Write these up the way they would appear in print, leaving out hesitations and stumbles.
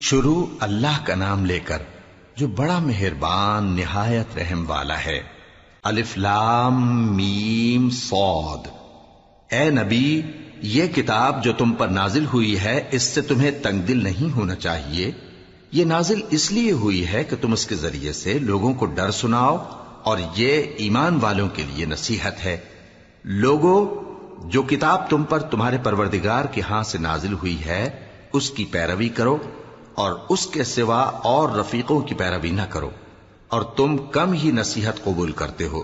شروع اللہ کا نام لے کر جو بڑا مہربان نہایت رحم والا ہے۔ الف لام میم صاد۔ اے نبی، یہ کتاب جو تم پر نازل ہوئی ہے اس سے تمہیں تنگ دل نہیں ہونا چاہیے۔ یہ نازل اس لیے ہوئی ہے کہ تم اس کے ذریعے سے لوگوں کو ڈر سناؤ، اور یہ ایمان والوں کے لیے نصیحت ہے۔ لوگوں، جو کتاب تم پر تمہارے پروردگار کے ہاں سے نازل ہوئی ہے اس کی پیروی کرو، اور اس کے سوا اور رفیقوں کی پیروی نہ کرو، اور تم کم ہی نصیحت قبول کرتے ہو۔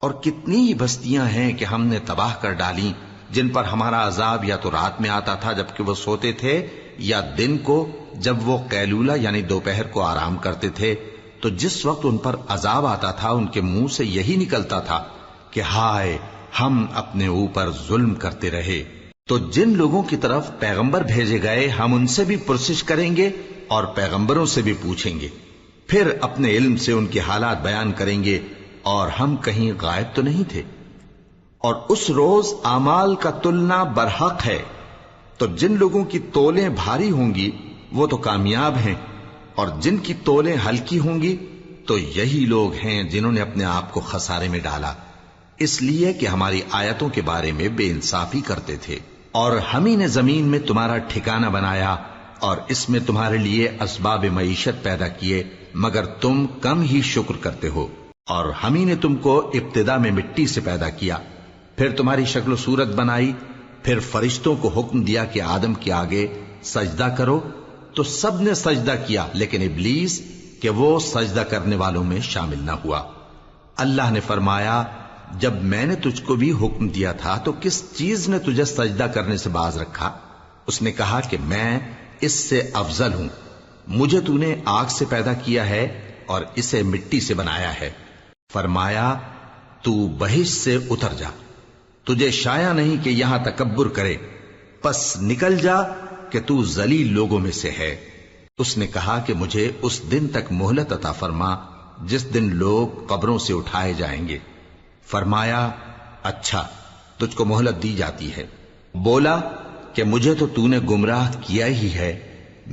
اور کتنی ہی بستیاں ہیں کہ ہم نے تباہ کر ڈالی جن پر ہمارا عذاب یا تو رات میں آتا تھا جبکہ وہ سوتے تھے، یا دن کو جب وہ قیلولہ یعنی دوپہر کو آرام کرتے تھے، تو جس وقت ان پر عذاب آتا تھا ان کے منہ سے یہی نکلتا تھا کہ ہائے، ہم اپنے اوپر ظلم کرتے رہے۔ تو جن لوگوں کی طرف پیغمبر بھیجے گئے ہم ان سے بھی پرسش کریں گے اور پیغمبروں سے بھی پوچھیں گے، پھر اپنے علم سے ان کے حالات بیان کریں گے، اور ہم کہیں غائب تو نہیں تھے۔ اور اس روز اعمال کا تلنا برحق ہے، تو جن لوگوں کی تولیں بھاری ہوں گی وہ تو کامیاب ہیں، اور جن کی تولیں ہلکی ہوں گی تو یہی لوگ ہیں جنہوں نے اپنے آپ کو خسارے میں ڈالا، اس لیے کہ ہماری آیتوں کے بارے میں بے انصافی کرتے تھے۔ اور ہم ہی نے زمین میں تمہارا ٹھکانہ بنایا اور اس میں تمہارے لیے اسباب معیشت پیدا کیے، مگر تم کم ہی شکر کرتے ہو۔ اور ہم ہی نے تم کو ابتدا میں مٹی سے پیدا کیا، پھر تمہاری شکل و صورت بنائی، پھر فرشتوں کو حکم دیا کہ آدم کے آگے سجدہ کرو، تو سب نے سجدہ کیا لیکن ابلیس کہ وہ سجدہ کرنے والوں میں شامل نہ ہوا۔ اللہ نے فرمایا، جب میں نے تجھ کو بھی حکم دیا تھا تو کس چیز نے تجھے سجدہ کرنے سے باز رکھا؟ اس نے کہا کہ میں اس سے افضل ہوں، مجھے تو نے آگ سے پیدا کیا ہے اور اسے مٹی سے بنایا ہے۔ فرمایا، تو بہشت سے اتر جا، تجھے شایع نہیں کہ یہاں تکبر کرے، پس نکل جا کہ تو ذلیل لوگوں میں سے ہے۔ اس نے کہا کہ مجھے اس دن تک مہلت عطا فرما جس دن لوگ قبروں سے اٹھائے جائیں گے۔ فرمایا، اچھا، تجھ کو مہلت دی جاتی ہے۔ بولا کہ مجھے تو نے گمراہ کیا ہی ہے،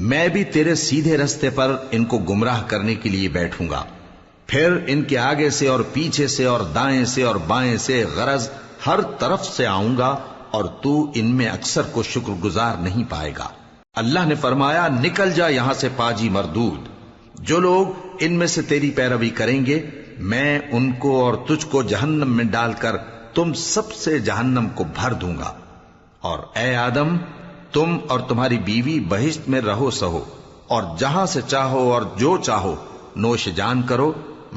میں بھی تیرے سیدھے رستے پر ان کو گمراہ کرنے کے لیے بیٹھوں گا، پھر ان کے آگے سے اور پیچھے سے اور دائیں سے اور بائیں سے، غرض ہر طرف سے آؤں گا، اور تو ان میں اکثر کو شکر گزار نہیں پائے گا۔ اللہ نے فرمایا، نکل جا یہاں سے پاجی مردود، جو لوگ ان میں سے تیری پیروی کریں گے میں ان کو اور تجھ کو جہنم میں ڈال کر تم سب سے جہنم کو بھر دوں گا۔ اور اے آدم، تم اور تمہاری بیوی بہشت میں رہو سہو، اور جہاں سے چاہو اور جو چاہو نوش جان کرو،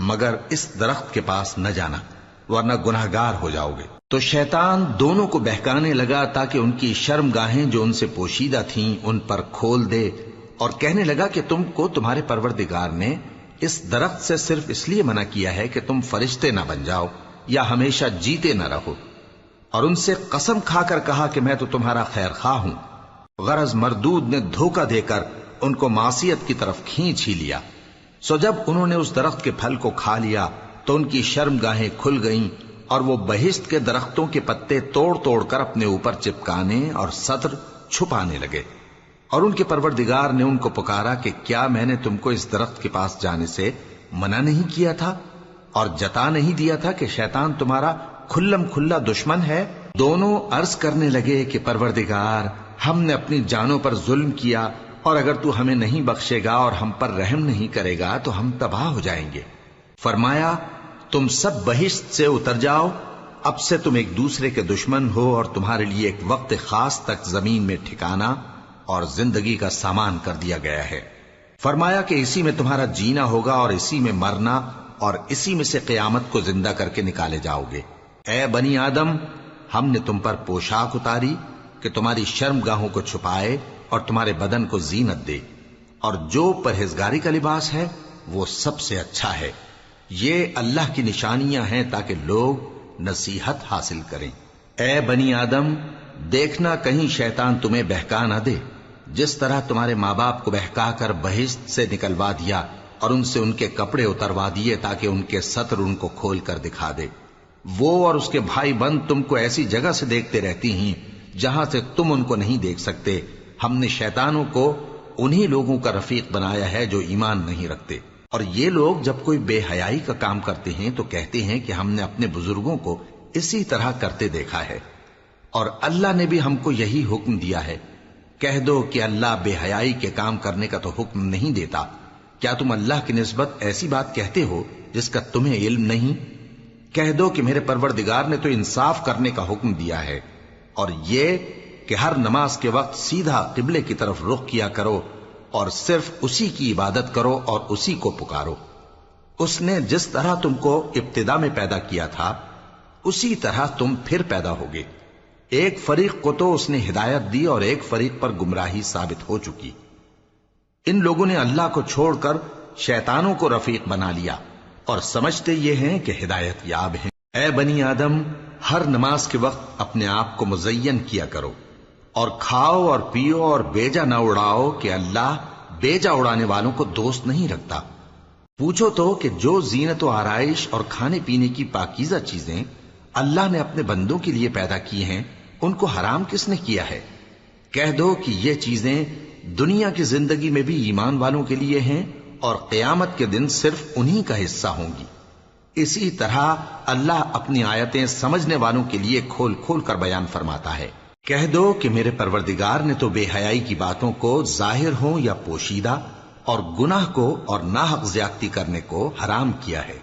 مگر اس درخت کے پاس نہ جانا ورنہ گناہگار ہو جاؤ گے۔ تو شیطان دونوں کو بہکانے لگا تاکہ ان کی شرم گاہیں جو ان سے پوشیدہ تھیں ان پر کھول دے، اور کہنے لگا کہ تم کو تمہارے پروردگار نے اس درخت سے صرف اس لیے منع کیا ہے کہ تم فرشتے نہ بن جاؤ یا ہمیشہ جیتے نہ رہو۔ اور ان سے قسم کھا کر کہا کہ میں تو تمہارا خیر خواہ ہوں۔ غرض مردود نے دھوکہ دے کر ان کو معصیت کی طرف کھینچ ہی لیا۔ سو جب انہوں نے اس درخت کے پھل کو کھا لیا تو ان کی شرم گاہیں کھل گئیں، اور وہ بہشت کے درختوں کے پتے توڑ توڑ کر اپنے اوپر چپکانے اور سطر چھپانے لگے۔ اور ان کے پروردگار نے ان کو پکارا کہ کیا میں نے تم کو اس درخت کے پاس جانے سے منع نہیں کیا تھا، اور جتا نہیں دیا تھا کہ شیطان تمہارا کھلم کھلا دشمن ہے؟ دونوں عرض کرنے لگے کہ پروردگار، ہم نے اپنی جانوں پر ظلم کیا، اور اگر تو ہمیں نہیں بخشے گا اور ہم پر رحم نہیں کرے گا تو ہم تباہ ہو جائیں گے۔ فرمایا، تم سب بہشت سے اتر جاؤ، اب سے تم ایک دوسرے کے دشمن ہو، اور تمہارے لیے ایک وقت خاص تک زمین میں ٹھکانا اور زندگی کا سامان کر دیا گیا ہے۔ فرمایا کہ اسی میں تمہارا جینا ہوگا اور اسی میں مرنا، اور اسی میں سے قیامت کو زندہ کر کے نکالے جاؤ گے۔ اے بنی آدم، ہم نے تم پر پوشاک اتاری کہ تمہاری شرم گاہوں کو چھپائے اور تمہارے بدن کو زینت دے، اور جو پرہیزگاری کا لباس ہے وہ سب سے اچھا ہے۔ یہ اللہ کی نشانیاں ہیں تاکہ لوگ نصیحت حاصل کریں۔ اے بنی آدم، دیکھنا کہیں شیطان تمہیں بہکا نہ دے، جس طرح تمہارے ماں باپ کو بہکا کر بہشت سے نکلوا دیا اور ان سے ان کے کپڑے اتروا دیے تاکہ ان کے سطر ان کو کھول کر دکھا دے۔ وہ اور اس کے بھائی بند تم کو ایسی جگہ سے دیکھتے رہتی ہیں جہاں سے تم ان کو نہیں دیکھ سکتے۔ ہم نے شیطانوں کو انہی لوگوں کا رفیق بنایا ہے جو ایمان نہیں رکھتے۔ اور یہ لوگ جب کوئی بے حیائی کا کام کرتے ہیں تو کہتے ہیں کہ ہم نے اپنے بزرگوں کو اسی طرح کرتے دیکھا ہے، اور اللہ نے بھی ہم کو یہی حکم دیا ہے۔ کہہ دو کہ اللہ بے حیائی کے کام کرنے کا تو حکم نہیں دیتا، کیا تم اللہ کی نسبت ایسی بات کہتے ہو جس کا تمہیں علم نہیں؟ کہہ دو کہ میرے پروردگار نے تو انصاف کرنے کا حکم دیا ہے، اور یہ کہ ہر نماز کے وقت سیدھا قبلے کی طرف رخ کیا کرو اور صرف اسی کی عبادت کرو اور اسی کو پکارو۔ اس نے جس طرح تم کو ابتدا میں پیدا کیا تھا اسی طرح تم پھر پیدا ہوگے۔ ایک فریق کو تو اس نے ہدایت دی اور ایک فریق پر گمراہی ثابت ہو چکی۔ ان لوگوں نے اللہ کو چھوڑ کر شیطانوں کو رفیق بنا لیا اور سمجھتے یہ ہیں کہ ہدایت یاب ہیں۔ اے بنی آدم، ہر نماز کے وقت اپنے آپ کو مزین کیا کرو، اور کھاؤ اور پیو اور بیجا نہ اڑاؤ کہ اللہ بیجا اڑانے والوں کو دوست نہیں رکھتا۔ پوچھو تو کہ جو زینت و آرائش اور کھانے پینے کی پاکیزہ چیزیں اللہ نے اپنے بندوں کے لیے پیدا کی ہیں ان کو حرام کس نے کیا ہے؟ کہہ دو کہ یہ چیزیں دنیا کی زندگی میں بھی ایمان والوں کے لیے ہیں اور قیامت کے دن صرف انہی کا حصہ ہوں گی۔ اسی طرح اللہ اپنی آیتیں سمجھنے والوں کے لیے کھول کھول کر بیان فرماتا ہے۔ کہہ دو کہ میرے پروردگار نے تو بے حیائی کی باتوں کو ظاہر ہوں یا پوشیدہ اور گناہ کو اور ناحق زیادتی کرنے کو حرام کیا ہے،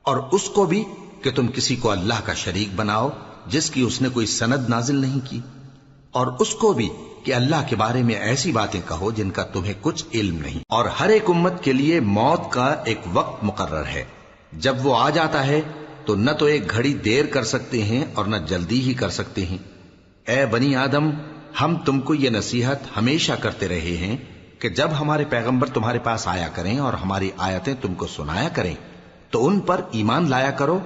اور اس کو بھی کہ تم کسی کو اللہ کا شریک بناؤ جس کی اس نے کوئی سند نازل نہیں کی، اور اس کو بھی کہ اللہ کے بارے میں ایسی باتیں کہو جن کا تمہیں کچھ علم نہیں۔ اور ہر ایک امت کے لیے موت کا ایک وقت مقرر ہے، جب وہ آ جاتا ہے تو نہ تو ایک گھڑی دیر کر سکتے ہیں اور نہ جلدی ہی کر سکتے ہیں۔ اے بنی آدم، ہم تم کو یہ نصیحت ہمیشہ کرتے رہے ہیں کہ جب ہمارے پیغمبر تمہارے پاس آیا کریں اور ہماری آیتیں تم کو سنایا کریں تو ان پر ایمان لایا کرو،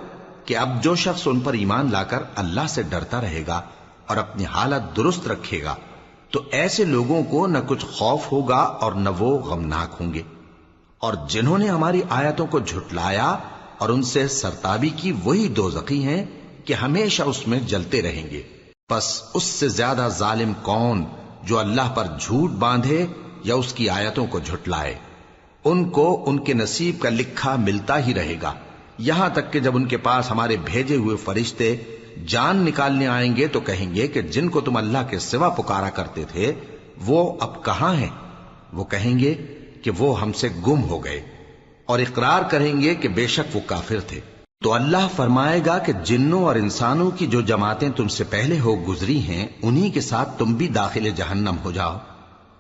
کہ اب جو شخص ان پر ایمان لا کر اللہ سے ڈرتا رہے گا اور اپنی حالت درست رکھے گا تو ایسے لوگوں کو نہ کچھ خوف ہوگا اور نہ وہ غمناک ہوں گے۔ اور جنہوں نے ہماری آیتوں کو جھٹلایا اور ان سے سرتابی کی وہی دوزخی ہیں کہ ہمیشہ اس میں جلتے رہیں گے۔ پس اس سے زیادہ ظالم کون جو اللہ پر جھوٹ باندھے یا اس کی آیتوں کو جھٹلائے؟ ان کو ان کے نصیب کا لکھا ملتا ہی رہے گا، یہاں تک کہ جب ان کے پاس ہمارے بھیجے ہوئے فرشتے جان نکالنے آئیں گے تو کہیں گے کہ جن کو تم اللہ کے سوا پکارا کرتے تھے وہ اب کہاں ہیں؟ وہ کہیں گے کہ وہ ہم سے گم ہو گئے، اور اقرار کریں گے کہ بے شک وہ کافر تھے۔ تو اللہ فرمائے گا کہ جنوں اور انسانوں کی جو جماعتیں تم سے پہلے ہو گزری ہیں انہی کے ساتھ تم بھی داخل جہنم ہو جاؤ۔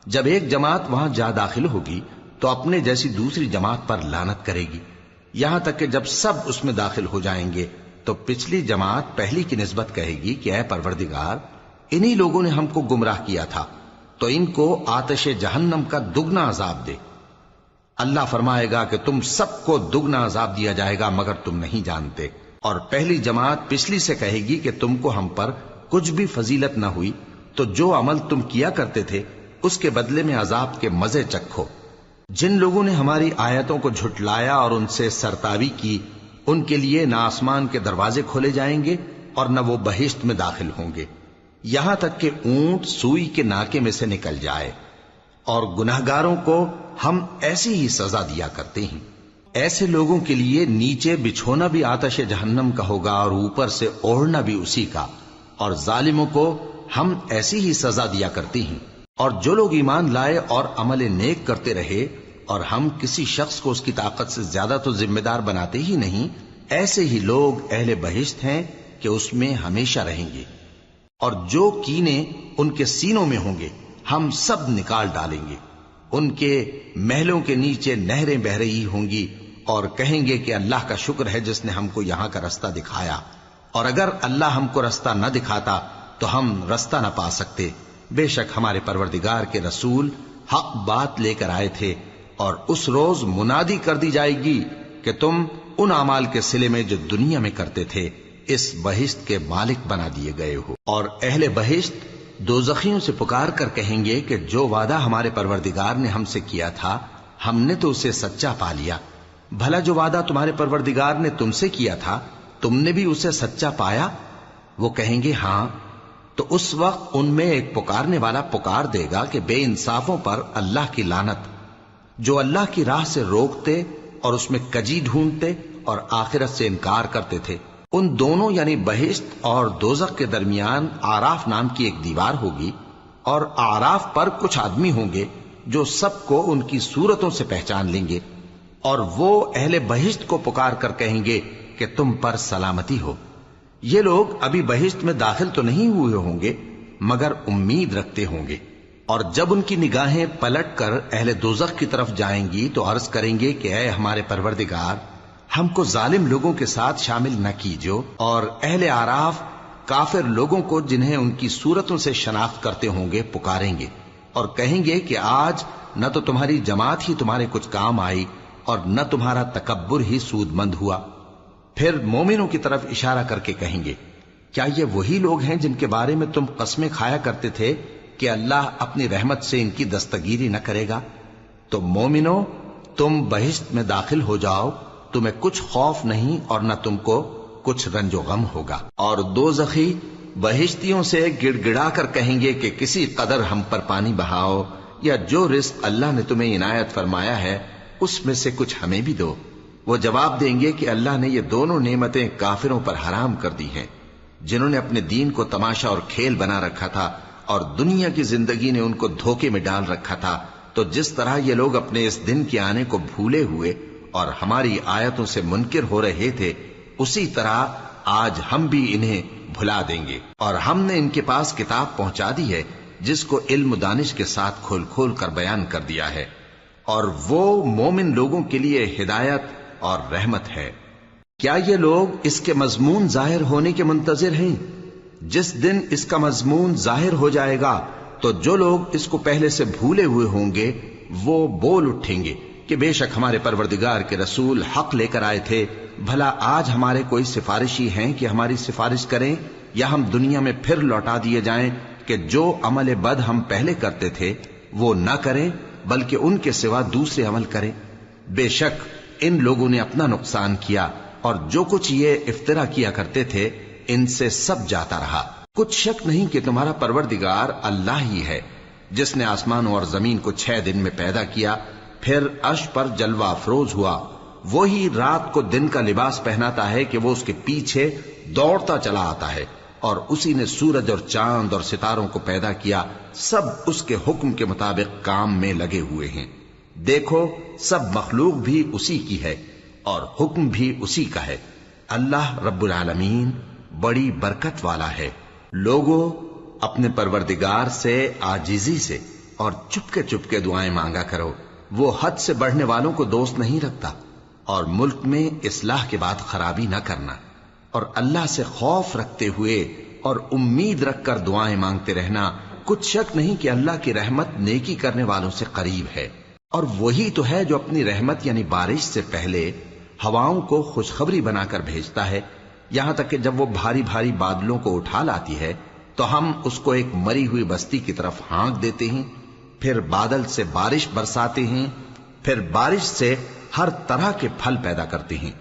جب ایک جماعت وہاں جا داخل ہوگی تو اپنے جیسی دوسری جماعت پر لعنت کرے گی، یہاں تک کہ جب سب اس میں داخل ہو جائیں گے تو پچھلی جماعت پہلی کی نسبت کہے گی کہ اے پروردگار، انہی لوگوں نے ہم کو گمراہ کیا تھا، تو ان کو آتش جہنم کا دگنا عذاب دے۔ اللہ فرمائے گا کہ تم سب کو دگنا عذاب دیا جائے گا مگر تم نہیں جانتے۔ اور پہلی جماعت پچھلی سے کہے گی کہ تم کو ہم پر کچھ بھی فضیلت نہ ہوئی، تو جو عمل تم کیا کرتے تھے اس کے بدلے میں عذاب کے مزے چکھو۔ جن لوگوں نے ہماری آیتوں کو جھٹلایا اور ان سے سرتابی کی ان کے لیے نہ آسمان کے دروازے کھولے جائیں گے اور نہ وہ بہشت میں داخل ہوں گے، یہاں تک کہ اونٹ سوئی کے ناکے میں سے نکل جائے۔ اور گناہگاروں کو ہم ایسی ہی سزا دیا کرتے ہیں۔ ایسے لوگوں کے لیے نیچے بچھونا بھی آتش جہنم کا ہوگا اور اوپر سے اوڑھنا بھی اسی کا، اور ظالموں کو ہم ایسی ہی سزا دیا کرتے ہیں۔ اور جو لوگ ایمان لائے اور عمل نیک کرتے رہے اور ہم کسی شخص کو اس کی طاقت سے زیادہ تو ذمہ دار بناتے ہی نہیں، ایسے ہی لوگ اہل بہشت ہیں کہ اس میں ہمیشہ رہیں گے۔ اور جو کینے ان کے سینوں میں ہوں گے ہم سب نکال ڈالیں گے، ان کے محلوں کے نیچے نہریں بہ رہی ہوں گی، اور کہیں گے کہ اللہ کا شکر ہے جس نے ہم کو یہاں کا رستہ دکھایا، اور اگر اللہ ہم کو رستہ نہ دکھاتا تو ہم رستہ نہ پا سکتے۔ بے شک ہمارے پروردگار کے رسول حق بات لے کر آئے تھے، اور اس روز منادی کر دی جائے گی کہ تم ان اعمال کے صلے میں جو دنیا میں کرتے تھے اس بہشت کے مالک بنا دیے گئے ہو۔ اور اہل بہشت دوزخیوں سے پکار کر کہیں گے کہ جو وعدہ ہمارے پروردگار نے ہم سے کیا تھا ہم نے تو اسے سچا پا لیا، بھلا جو وعدہ تمہارے پروردگار نے تم سے کیا تھا تم نے بھی اسے سچا پایا؟ وہ کہیں گے ہاں۔ تو اس وقت ان میں ایک پکارنے والا پکار دے گا کہ بے انصافوں پر اللہ کی لعنت، جو اللہ کی راہ سے روکتے اور اس میں کجی ڈھونڈتے اور آخرت سے انکار کرتے تھے۔ ان دونوں یعنی بہشت اور دوزخ کے درمیان آراف نام کی ایک دیوار ہوگی، اور آراف پر کچھ آدمی ہوں گے جو سب کو ان کی صورتوں سے پہچان لیں گے، اور وہ اہل بہشت کو پکار کر کہیں گے کہ تم پر سلامتی ہو۔ یہ لوگ ابھی بہشت میں داخل تو نہیں ہوئے ہوں گے مگر امید رکھتے ہوں گے، اور جب ان کی نگاہیں پلٹ کر اہل دوزخ کی طرف جائیں گی تو عرض کریں گے کہ اے ہمارے پروردگار، ہم کو ظالم لوگوں کے ساتھ شامل نہ کیجو۔ اور اہل آراف کافر لوگوں کو جنہیں ان کی صورتوں سے شناخت کرتے ہوں گے پکاریں گے اور کہیں گے کہ آج نہ تو تمہاری جماعت ہی تمہارے کچھ کام آئی اور نہ تمہارا تکبر ہی سود مند ہوا۔ پھر مومنوں کی طرف اشارہ کر کے کہیں گے، کیا یہ وہی لوگ ہیں جن کے بارے میں تم قسمیں کھایا کرتے تھے کہ اللہ اپنی رحمت سے ان کی دستگیری نہ کرے گا؟ تو مومنوں، تم بہشت میں داخل ہو جاؤ، تمہیں کچھ خوف نہیں اور نہ تم کو کچھ رنج و غم ہوگا۔ اور دوزخی بہشتیوں سے گڑ گڑا کر کہیں گے کہ کسی قدر ہم پر پانی بہاؤ، یا جو رزق اللہ نے تمہیں عنایت فرمایا ہے اس میں سے کچھ ہمیں بھی دو۔ وہ جواب دیں گے کہ اللہ نے یہ دونوں نعمتیں کافروں پر حرام کر دی ہیں، جنہوں نے اپنے دین کو تماشا اور کھیل بنا رکھا تھا اور دنیا کی زندگی نے ان کو دھوکے میں ڈال رکھا تھا۔ تو جس طرح یہ لوگ اپنے اس دن کے آنے کو بھولے ہوئے اور ہماری آیتوں سے منکر ہو رہے تھے، اسی طرح آج ہم بھی انہیں بھلا دیں گے۔ اور ہم نے ان کے پاس کتاب پہنچا دی ہے جس کو علم و دانش کے ساتھ کھول کھول کر بیان کر دیا ہے، اور وہ مومن لوگوں کے لیے ہدایت اور رحمت ہے۔ کیا یہ لوگ اس کے مضمون ظاہر ہونے کے منتظر ہیں؟ جس دن اس کا مضمون ظاہر ہو جائے گا تو جو لوگ اس کو پہلے سے بھولے ہوئے ہوں گے وہ بول اٹھیں گے کہ بے شک ہمارے پروردگار کے رسول حق لے کر آئے تھے، بھلا آج ہمارے کوئی سفارشی ہیں کہ ہماری سفارش کریں، یا ہم دنیا میں پھر لوٹا دیے جائیں کہ جو عمل بد ہم پہلے کرتے تھے وہ نہ کریں بلکہ ان کے سوا دوسرے عمل کریں۔ بے شک ان لوگوں نے اپنا نقصان کیا، اور جو کچھ یہ افترا کیا کرتے تھے ان سے سب جاتا رہا۔ کچھ شک نہیں کہ تمہارا پروردگار اللہ ہی ہے جس نے آسمانوں اور زمین کو 6 دن میں پیدا کیا، پھر عرش پر جلوہ افروز ہوا۔ وہی رات کو دن کا لباس پہناتا ہے کہ وہ اس کے پیچھے دوڑتا چلا آتا ہے، اور اسی نے سورج اور چاند اور ستاروں کو پیدا کیا، سب اس کے حکم کے مطابق کام میں لگے ہوئے ہیں۔ دیکھو سب مخلوق بھی اسی کی ہے اور حکم بھی اسی کا ہے۔ اللہ رب العالمین بڑی برکت والا ہے۔ لوگوں، اپنے پروردگار سے عاجزی سے اور چپکے دعائیں مانگا کرو، وہ حد سے بڑھنے والوں کو دوست نہیں رکھتا، اور ملک میں اصلاح کے بعد خرابی نہ کرنا، اور اللہ سے خوف رکھتے ہوئے اور امید رکھ کر دعائیں مانگتے رہنا۔ کچھ شک نہیں کہ اللہ کی رحمت نیکی کرنے والوں سے قریب ہے، اور وہی تو ہے جو اپنی رحمت یعنی بارش سے پہلے ہواؤں کو خوشخبری بنا کر بھیجتا ہے، یہاں تک کہ جب وہ بھاری بھاری بادلوں کو اٹھا لاتی ہے تو ہم اس کو ایک مری ہوئی بستی کی طرف ہانک دیتے ہیں، پھر بادل سے بارش برساتے ہیں، پھر بارش سے ہر طرح کے پھل پیدا کرتے ہیں۔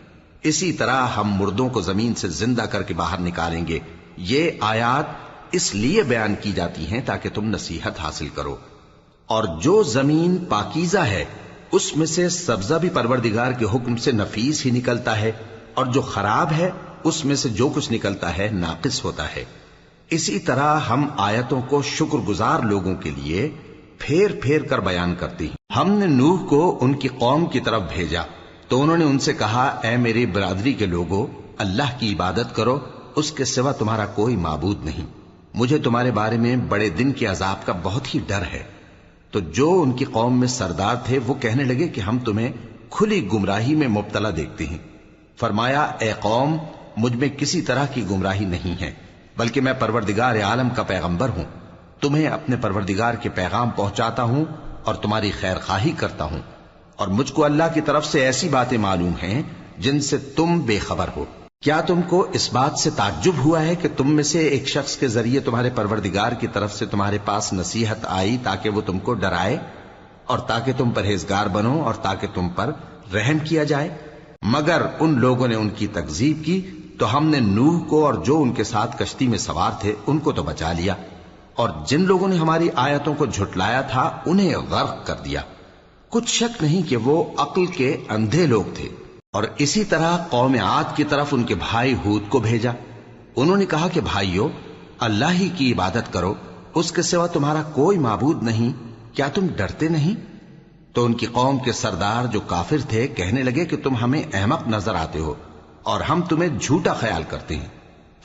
اسی طرح ہم مردوں کو زمین سے زندہ کر کے باہر نکالیں گے۔ یہ آیات اس لیے بیان کی جاتی ہیں تاکہ تم نصیحت حاصل کرو۔ اور جو زمین پاکیزہ ہے اس میں سے سبزہ بھی پروردگار کے حکم سے نفیس ہی نکلتا ہے، اور جو خراب ہے اس میں سے جو کچھ نکلتا ہے ناقص ہوتا ہے۔ اسی طرح ہم آیتوں کو شکر گزار لوگوں کے لیے پھیر پھیر کر بیان کرتے ہیں۔ ہم نے نوح کو ان کی قوم کی طرف بھیجا تو انہوں نے ان سے کہا، اے میری برادری کے لوگوں، اللہ کی عبادت کرو، اس کے سوا تمہارا کوئی معبود نہیں۔ مجھے تمہارے بارے میں بڑے دن کے عذاب کا بہت ہی ڈر ہے۔ تو جو ان کی قوم میں سردار تھے وہ کہنے لگے کہ ہم تمہیں کھلی گمراہی میں مبتلا دیکھتے ہیں۔ فرمایا، اے قوم، مجھ میں کسی طرح کی گمراہی نہیں ہے، بلکہ میں پروردگار عالم کا پیغمبر ہوں، تمہیں اپنے پروردگار کے پیغام پہنچاتا ہوں اور تمہاری خیر خواہی کرتا ہوں، اور مجھ کو اللہ کی طرف سے ایسی باتیں معلوم ہیں جن سے تم بے خبر ہو۔ کیا تم کو اس بات سے تعجب ہوا ہے کہ تم میں سے ایک شخص کے ذریعے تمہارے پروردگار کی طرف سے تمہارے پاس نصیحت آئی تاکہ وہ تم کو ڈرائے اور تاکہ تم پرہیزگار بنو اور تاکہ تم پر رحم کیا جائے؟ مگر ان لوگوں نے ان کی تکذیب کی تو ہم نے نوح کو اور جو ان کے ساتھ کشتی میں سوار تھے ان کو تو بچا لیا، اور جن لوگوں نے ہماری آیتوں کو جھٹلایا تھا انہیں غرق کر دیا۔ کچھ شک نہیں کہ وہ عقل کے اندھے لوگ تھے۔ اور اسی طرح قوم عاد کی طرف ان کے بھائی ہود کو بھیجا۔ انہوں نے کہا کہ بھائیو، اللہ ہی کی عبادت کرو، اس کے سوا تمہارا کوئی معبود نہیں، کیا تم ڈرتے نہیں؟ تو ان کی قوم کے سردار جو کافر تھے کہنے لگے کہ تم ہمیں احمق نظر آتے ہو اور ہم تمہیں جھوٹا خیال کرتے ہیں۔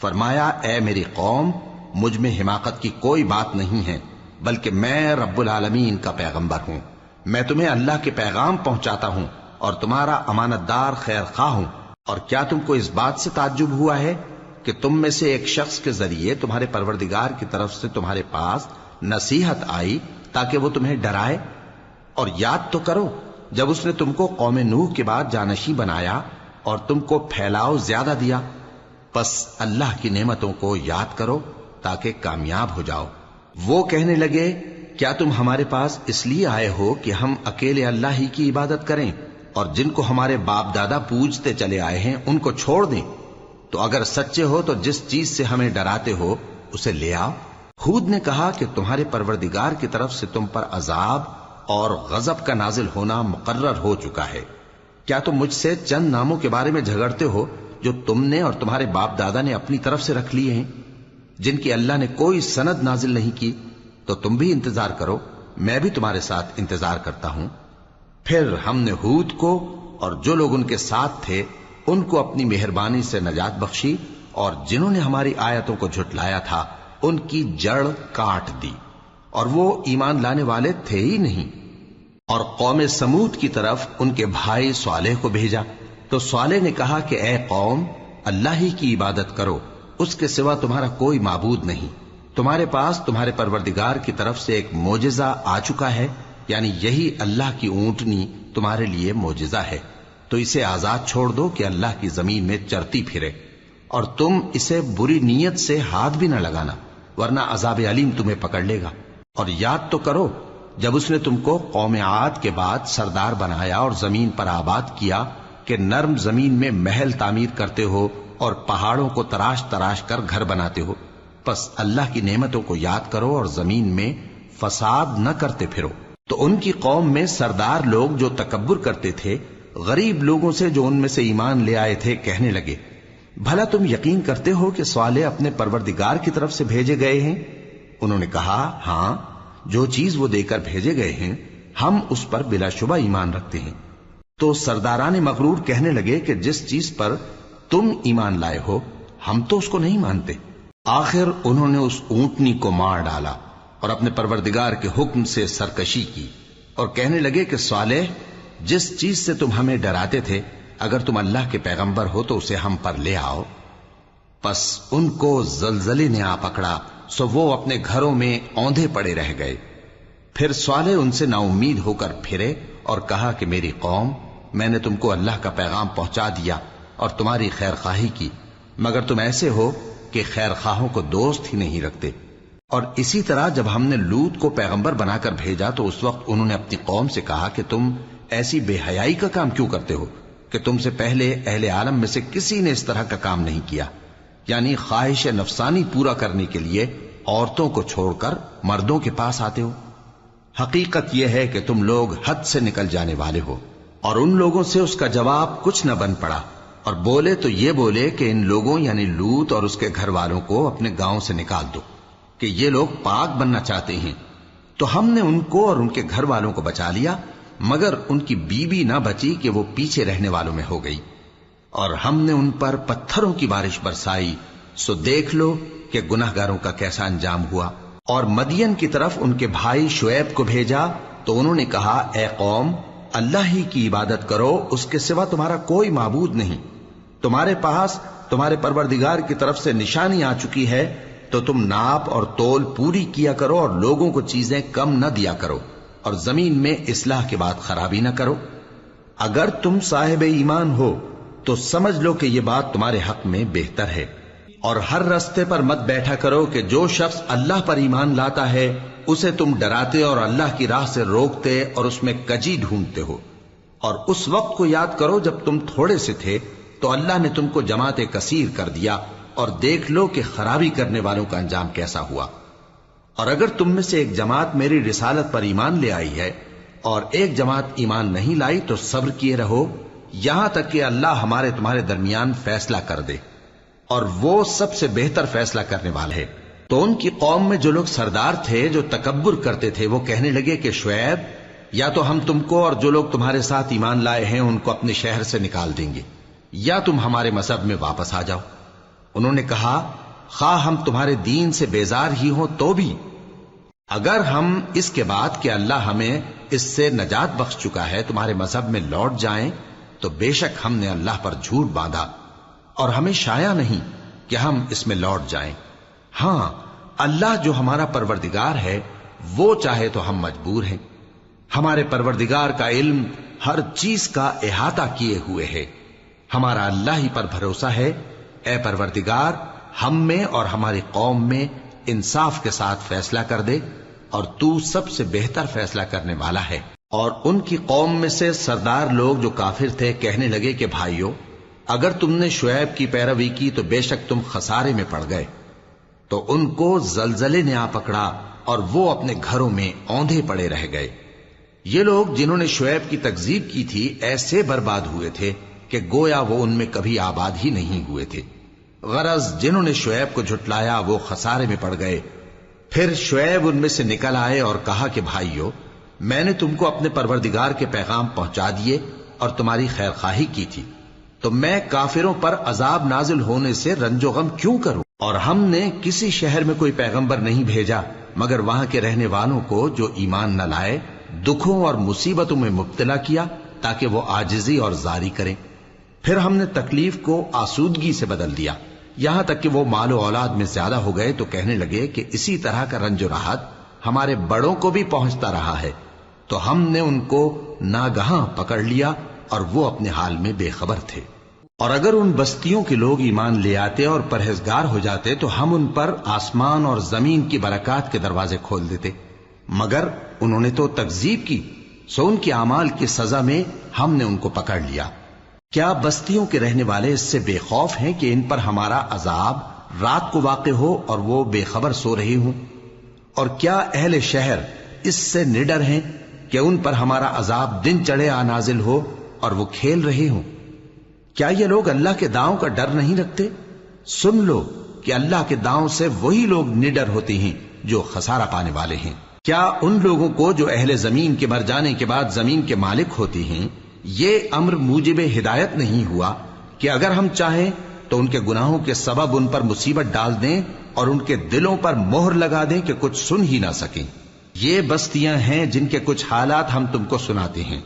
فرمایا، اے میری قوم، مجھ میں حماقت کی کوئی بات نہیں ہے، بلکہ میں رب العالمین کا پیغمبر ہوں۔ میں تمہیں اللہ کے پیغام پہنچاتا ہوں اور تمہارا امانت دار خیر خواہ ہوں۔ اور کیا تم کو اس بات سے تعجب ہوا ہے کہ تم میں سے ایک شخص کے ذریعے تمہارے پروردگار کی طرف سے تمہارے پاس نصیحت آئی تاکہ وہ تمہیں ڈرائے؟ اور یاد تو کرو جب اس نے تم کو قوم نوح کے بعد جانشین بنایا اور تم کو پھیلاؤ زیادہ دیا۔ پس اللہ کی نعمتوں کو یاد کرو تاکہ کامیاب ہو جاؤ۔ وہ کہنے لگے، کیا تم ہمارے پاس اس لیے آئے ہو کہ ہم اکیلے اللہ ہی کی عبادت کریں اور جن کو ہمارے باپ دادا پوجتے چلے آئے ہیں ان کو چھوڑ دیں؟ تو اگر سچے ہو تو جس چیز سے ہمیں ڈراتے ہو اسے لے آؤ۔ ہود نے کہا کہ تمہارے پروردگار کی طرف سے تم پر عذاب اور غضب کا نازل ہونا مقرر ہو چکا ہے۔ کیا تم مجھ سے چند ناموں کے بارے میں جھگڑتے ہو جو تم نے اور تمہارے باپ دادا نے اپنی طرف سے رکھ لیے ہیں، جن کی اللہ نے کوئی سند نازل نہیں کی؟ تو تم بھی انتظار کرو، میں بھی تمہارے ساتھ انتظار کرتا ہوں۔ پھر ہم نے ہود کو اور جو لوگ ان کے ساتھ تھے ان کو اپنی مہربانی سے نجات بخشی، اور جنہوں نے ہماری آیتوں کو جھٹلایا تھا ان کی جڑ کاٹ دی، اور وہ ایمان لانے والے تھے ہی نہیں۔ اور قوم سمود کی طرف ان کے بھائی صالح کو بھیجا، تو صالح نے کہا کہ اے قوم، اللہ ہی کی عبادت کرو، اس کے سوا تمہارا کوئی معبود نہیں۔ تمہارے پاس تمہارے پروردگار کی طرف سے ایک معجزہ آ چکا ہے، یعنی یہی اللہ کی اونٹنی تمہارے لیے معجزہ ہے، تو اسے آزاد چھوڑ دو کہ اللہ کی زمین میں چرتی پھرے، اور تم اسے بری نیت سے ہاتھ بھی نہ لگانا، ورنہ عذاب علیم تمہیں پکڑ لے گا۔ اور یاد تو کرو جب اس نے تم کو قوم عاد کے بعد سردار بنایا اور زمین پر آباد کیا کہ نرم زمین میں محل تعمیر کرتے ہو اور پہاڑوں کو تراش تراش کر گھر بناتے ہو۔ پس اللہ کی نعمتوں کو یاد کرو اور زمین میں فساد نہ کرتے پھرو۔ تو ان کی قوم میں سردار لوگ جو تکبر کرتے تھے غریب لوگوں سے جو ان میں سے ایمان لے آئے تھے کہنے لگے، بھلا تم یقین کرتے ہو کہ صالح اپنے پروردگار کی طرف سے بھیجے گئے ہیں؟ انہوں نے کہا، ہاں، جو چیز وہ دے کر بھیجے گئے ہیں ہم اس پر بلا شبہ ایمان رکھتے ہیں۔ تو سرداران مغرور کہنے لگے کہ جس چیز پر تم ایمان لائے ہو ہم تو اس کو نہیں مانتے۔ آخر انہوں نے اس اونٹنی کو مار ڈالا اور اپنے پروردگار کے حکم سے سرکشی کی، اور کہنے لگے کہ صالح، جس چیز سے تم ہمیں ڈراتے تھے اگر تم اللہ کے پیغمبر ہو تو اسے ہم پر لے آؤ۔ پس ان کو زلزلے نے آ پکڑا، سو وہ اپنے گھروں میں اوندھے پڑے رہ گئے۔ پھر صالح ان سے نا امید ہو کر پھرے اور کہا کہ میری قوم، میں نے تم کو اللہ کا پیغام پہنچا دیا اور تمہاری خیر خواہی کی، مگر تم ایسے ہو کہ خیر خواہوں کو دوست ہی نہیں رکھتے۔ اور اسی طرح جب ہم نے لوط کو پیغمبر بنا کر بھیجا تو اس وقت انہوں نے اپنی قوم سے کہا کہ تم ایسی بے حیائی کا کام کیوں کرتے ہو کہ تم سے پہلے اہل عالم میں سے کسی نے اس طرح کا کام نہیں کیا، یعنی خواہش نفسانی پورا کرنے کے لیے عورتوں کو چھوڑ کر مردوں کے پاس آتے ہو۔ حقیقت یہ ہے کہ تم لوگ حد سے نکل جانے والے ہو۔ اور ان لوگوں سے اس کا جواب کچھ نہ بن پڑا، اور بولے تو یہ بولے کہ ان لوگوں یعنی لوط اور اس کے گھر والوں کو اپنے گاؤں سے نکال دو کہ یہ لوگ پاک بننا چاہتے ہیں۔ تو ہم نے ان کو اور ان کے گھر والوں کو بچا لیا، مگر ان کی بیوی نہ بچی کہ وہ پیچھے رہنے والوں میں ہو گئی، اور ہم نے ان پر پتھروں کی بارش برسائی، سو دیکھ لو کہ گناہگاروں کا کیسا انجام ہوا۔ اور مدین کی طرف ان کے بھائی شعیب کو بھیجا تو انہوں نے کہا، اے قوم، اللہ ہی کی عبادت کرو، اس کے سوا تمہارا کوئی معبود نہیں۔ تمہارے پاس تمہارے پروردگار کی طرف سے نشانی آ چکی ہے، تو تم ناپ اور تول پوری کیا کرو اور لوگوں کو چیزیں کم نہ دیا کرو، اور زمین میں اصلاح کے بعد خرابی نہ کرو۔ اگر تم صاحب ایمان ہو تو سمجھ لو کہ یہ بات تمہارے حق میں بہتر ہے، اور ہر رستے پر مت بیٹھا کرو کہ جو شخص اللہ پر ایمان لاتا ہے اسے تم ڈراتے اور اللہ کی راہ سے روکتے اور اس میں کجی ڈھونڈتے ہو۔ اور اس وقت کو یاد کرو جب تم تھوڑے سے تھے، تو اللہ نے تم کو جماعت کثیر کر دیا، اور دیکھ لو کہ خرابی کرنے والوں کا انجام کیسا ہوا۔ اور اگر تم میں سے ایک جماعت میری رسالت پر ایمان لے آئی ہے اور ایک جماعت ایمان نہیں لائی تو صبر کیے رہو یہاں تک کہ اللہ ہمارے تمہارے درمیان فیصلہ کر دے، اور وہ سب سے بہتر فیصلہ کرنے والا ہے۔ تو ان کی قوم میں جو لوگ سردار تھے جو تکبر کرتے تھے وہ کہنے لگے کہ شعیب، یا تو ہم تم کو اور جو لوگ تمہارے ساتھ ایمان لائے ہیں ان کو اپنے شہر سے نکال دیں گے، یا تم ہمارے مذہب میں واپس آ جاؤ۔ انہوں نے کہا، خواہ ہم تمہارے دین سے بیزار ہی ہوں تو بھی، اگر ہم اس کے بعد کہ اللہ ہمیں اس سے نجات بخش چکا ہے تمہارے مذہب میں لوٹ جائیں تو بے شک ہم نے اللہ پر جھوٹ باندھا، اور ہمیں شایع نہیں کہ ہم اس میں لوٹ جائیں۔ ہاں، اللہ جو ہمارا پروردگار ہے وہ چاہے تو ہم مجبور ہیں۔ ہمارے پروردگار کا علم ہر چیز کا احاطہ کیے ہوئے ہے۔ ہمارا اللہ ہی پر بھروسہ ہے۔ اے پروردگار، ہم میں اور ہماری قوم میں انصاف کے ساتھ فیصلہ کر دے، اور تو سب سے بہتر فیصلہ کرنے والا ہے۔ اور ان کی قوم میں سے سردار لوگ جو کافر تھے کہنے لگے کہ بھائیو، اگر تم نے شعیب کی پیروی کی تو بے شک تم خسارے میں پڑ گئے۔ تو ان کو زلزلے نے آ پکڑا اور وہ اپنے گھروں میں اوندھے پڑے رہ گئے۔ یہ لوگ جنہوں نے شعیب کی تکذیب کی تھی ایسے برباد ہوئے تھے کہ گویا وہ ان میں کبھی آباد ہی نہیں ہوئے تھے۔ غرض جنہوں نے شعیب کو جھٹلایا وہ خسارے میں پڑ گئے۔ پھر شعیب ان میں سے نکل آئے اور کہا کہ بھائیو، میں نے تم کو اپنے پروردگار کے پیغام پہنچا دیے اور تمہاری خیر خواہی کی تھی، تو میں کافروں پر عذاب نازل ہونے سے رنج و غم کیوں کروں؟ اور ہم نے کسی شہر میں کوئی پیغمبر نہیں بھیجا مگر وہاں کے رہنے والوں کو جو ایمان نہ لائے دکھوں اور مصیبتوں میں مبتلا کیا تاکہ وہ عاجزی اور زاری کریں۔ پھر ہم نے تکلیف کو آسودگی سے بدل دیا، یہاں تک کہ وہ مال و اولاد میں زیادہ ہو گئے تو کہنے لگے کہ اسی طرح کا رنج و راحت ہمارے بڑوں کو بھی پہنچتا رہا ہے۔ تو ہم نے ان کو ناگہاں پکڑ لیا اور وہ اپنے حال میں بے خبر تھے۔ اور اگر ان بستیوں کے لوگ ایمان لے آتے اور پرہیزگار ہو جاتے تو ہم ان پر آسمان اور زمین کی برکات کے دروازے کھول دیتے، مگر انہوں نے تو تکذیب کی، سو ان کے اعمال کی سزا میں ہم نے ان کو پکڑ لیا۔ کیا بستیوں کے رہنے والے اس سے بے خوف ہیں کہ ان پر ہمارا عذاب رات کو واقع ہو اور وہ بے خبر سو رہے ہوں؟ اور کیا اہل شہر اس سے نڈر ہیں کہ ان پر ہمارا عذاب دن چڑھے آ نازل ہو اور وہ کھیل رہے ہوں؟ کیا یہ لوگ اللہ کے داؤں کا ڈر نہیں رکھتے؟ سن لو کہ اللہ کے داؤں سے وہی لوگ نڈر ہوتے ہیں جو خسارہ پانے والے ہیں۔ کیا ان لوگوں کو جو اہل زمین کے مر جانے کے بعد زمین کے مالک ہوتے ہیں یہ امر موجب ہدایت نہیں ہوا کہ اگر ہم چاہیں تو ان کے گناہوں کے سبب ان پر مصیبت ڈال دیں اور ان کے دلوں پر مہر لگا دیں کہ کچھ سن ہی نہ سکیں؟ یہ بستیاں ہیں جن کے کچھ حالات ہم تم کو سناتے ہیں،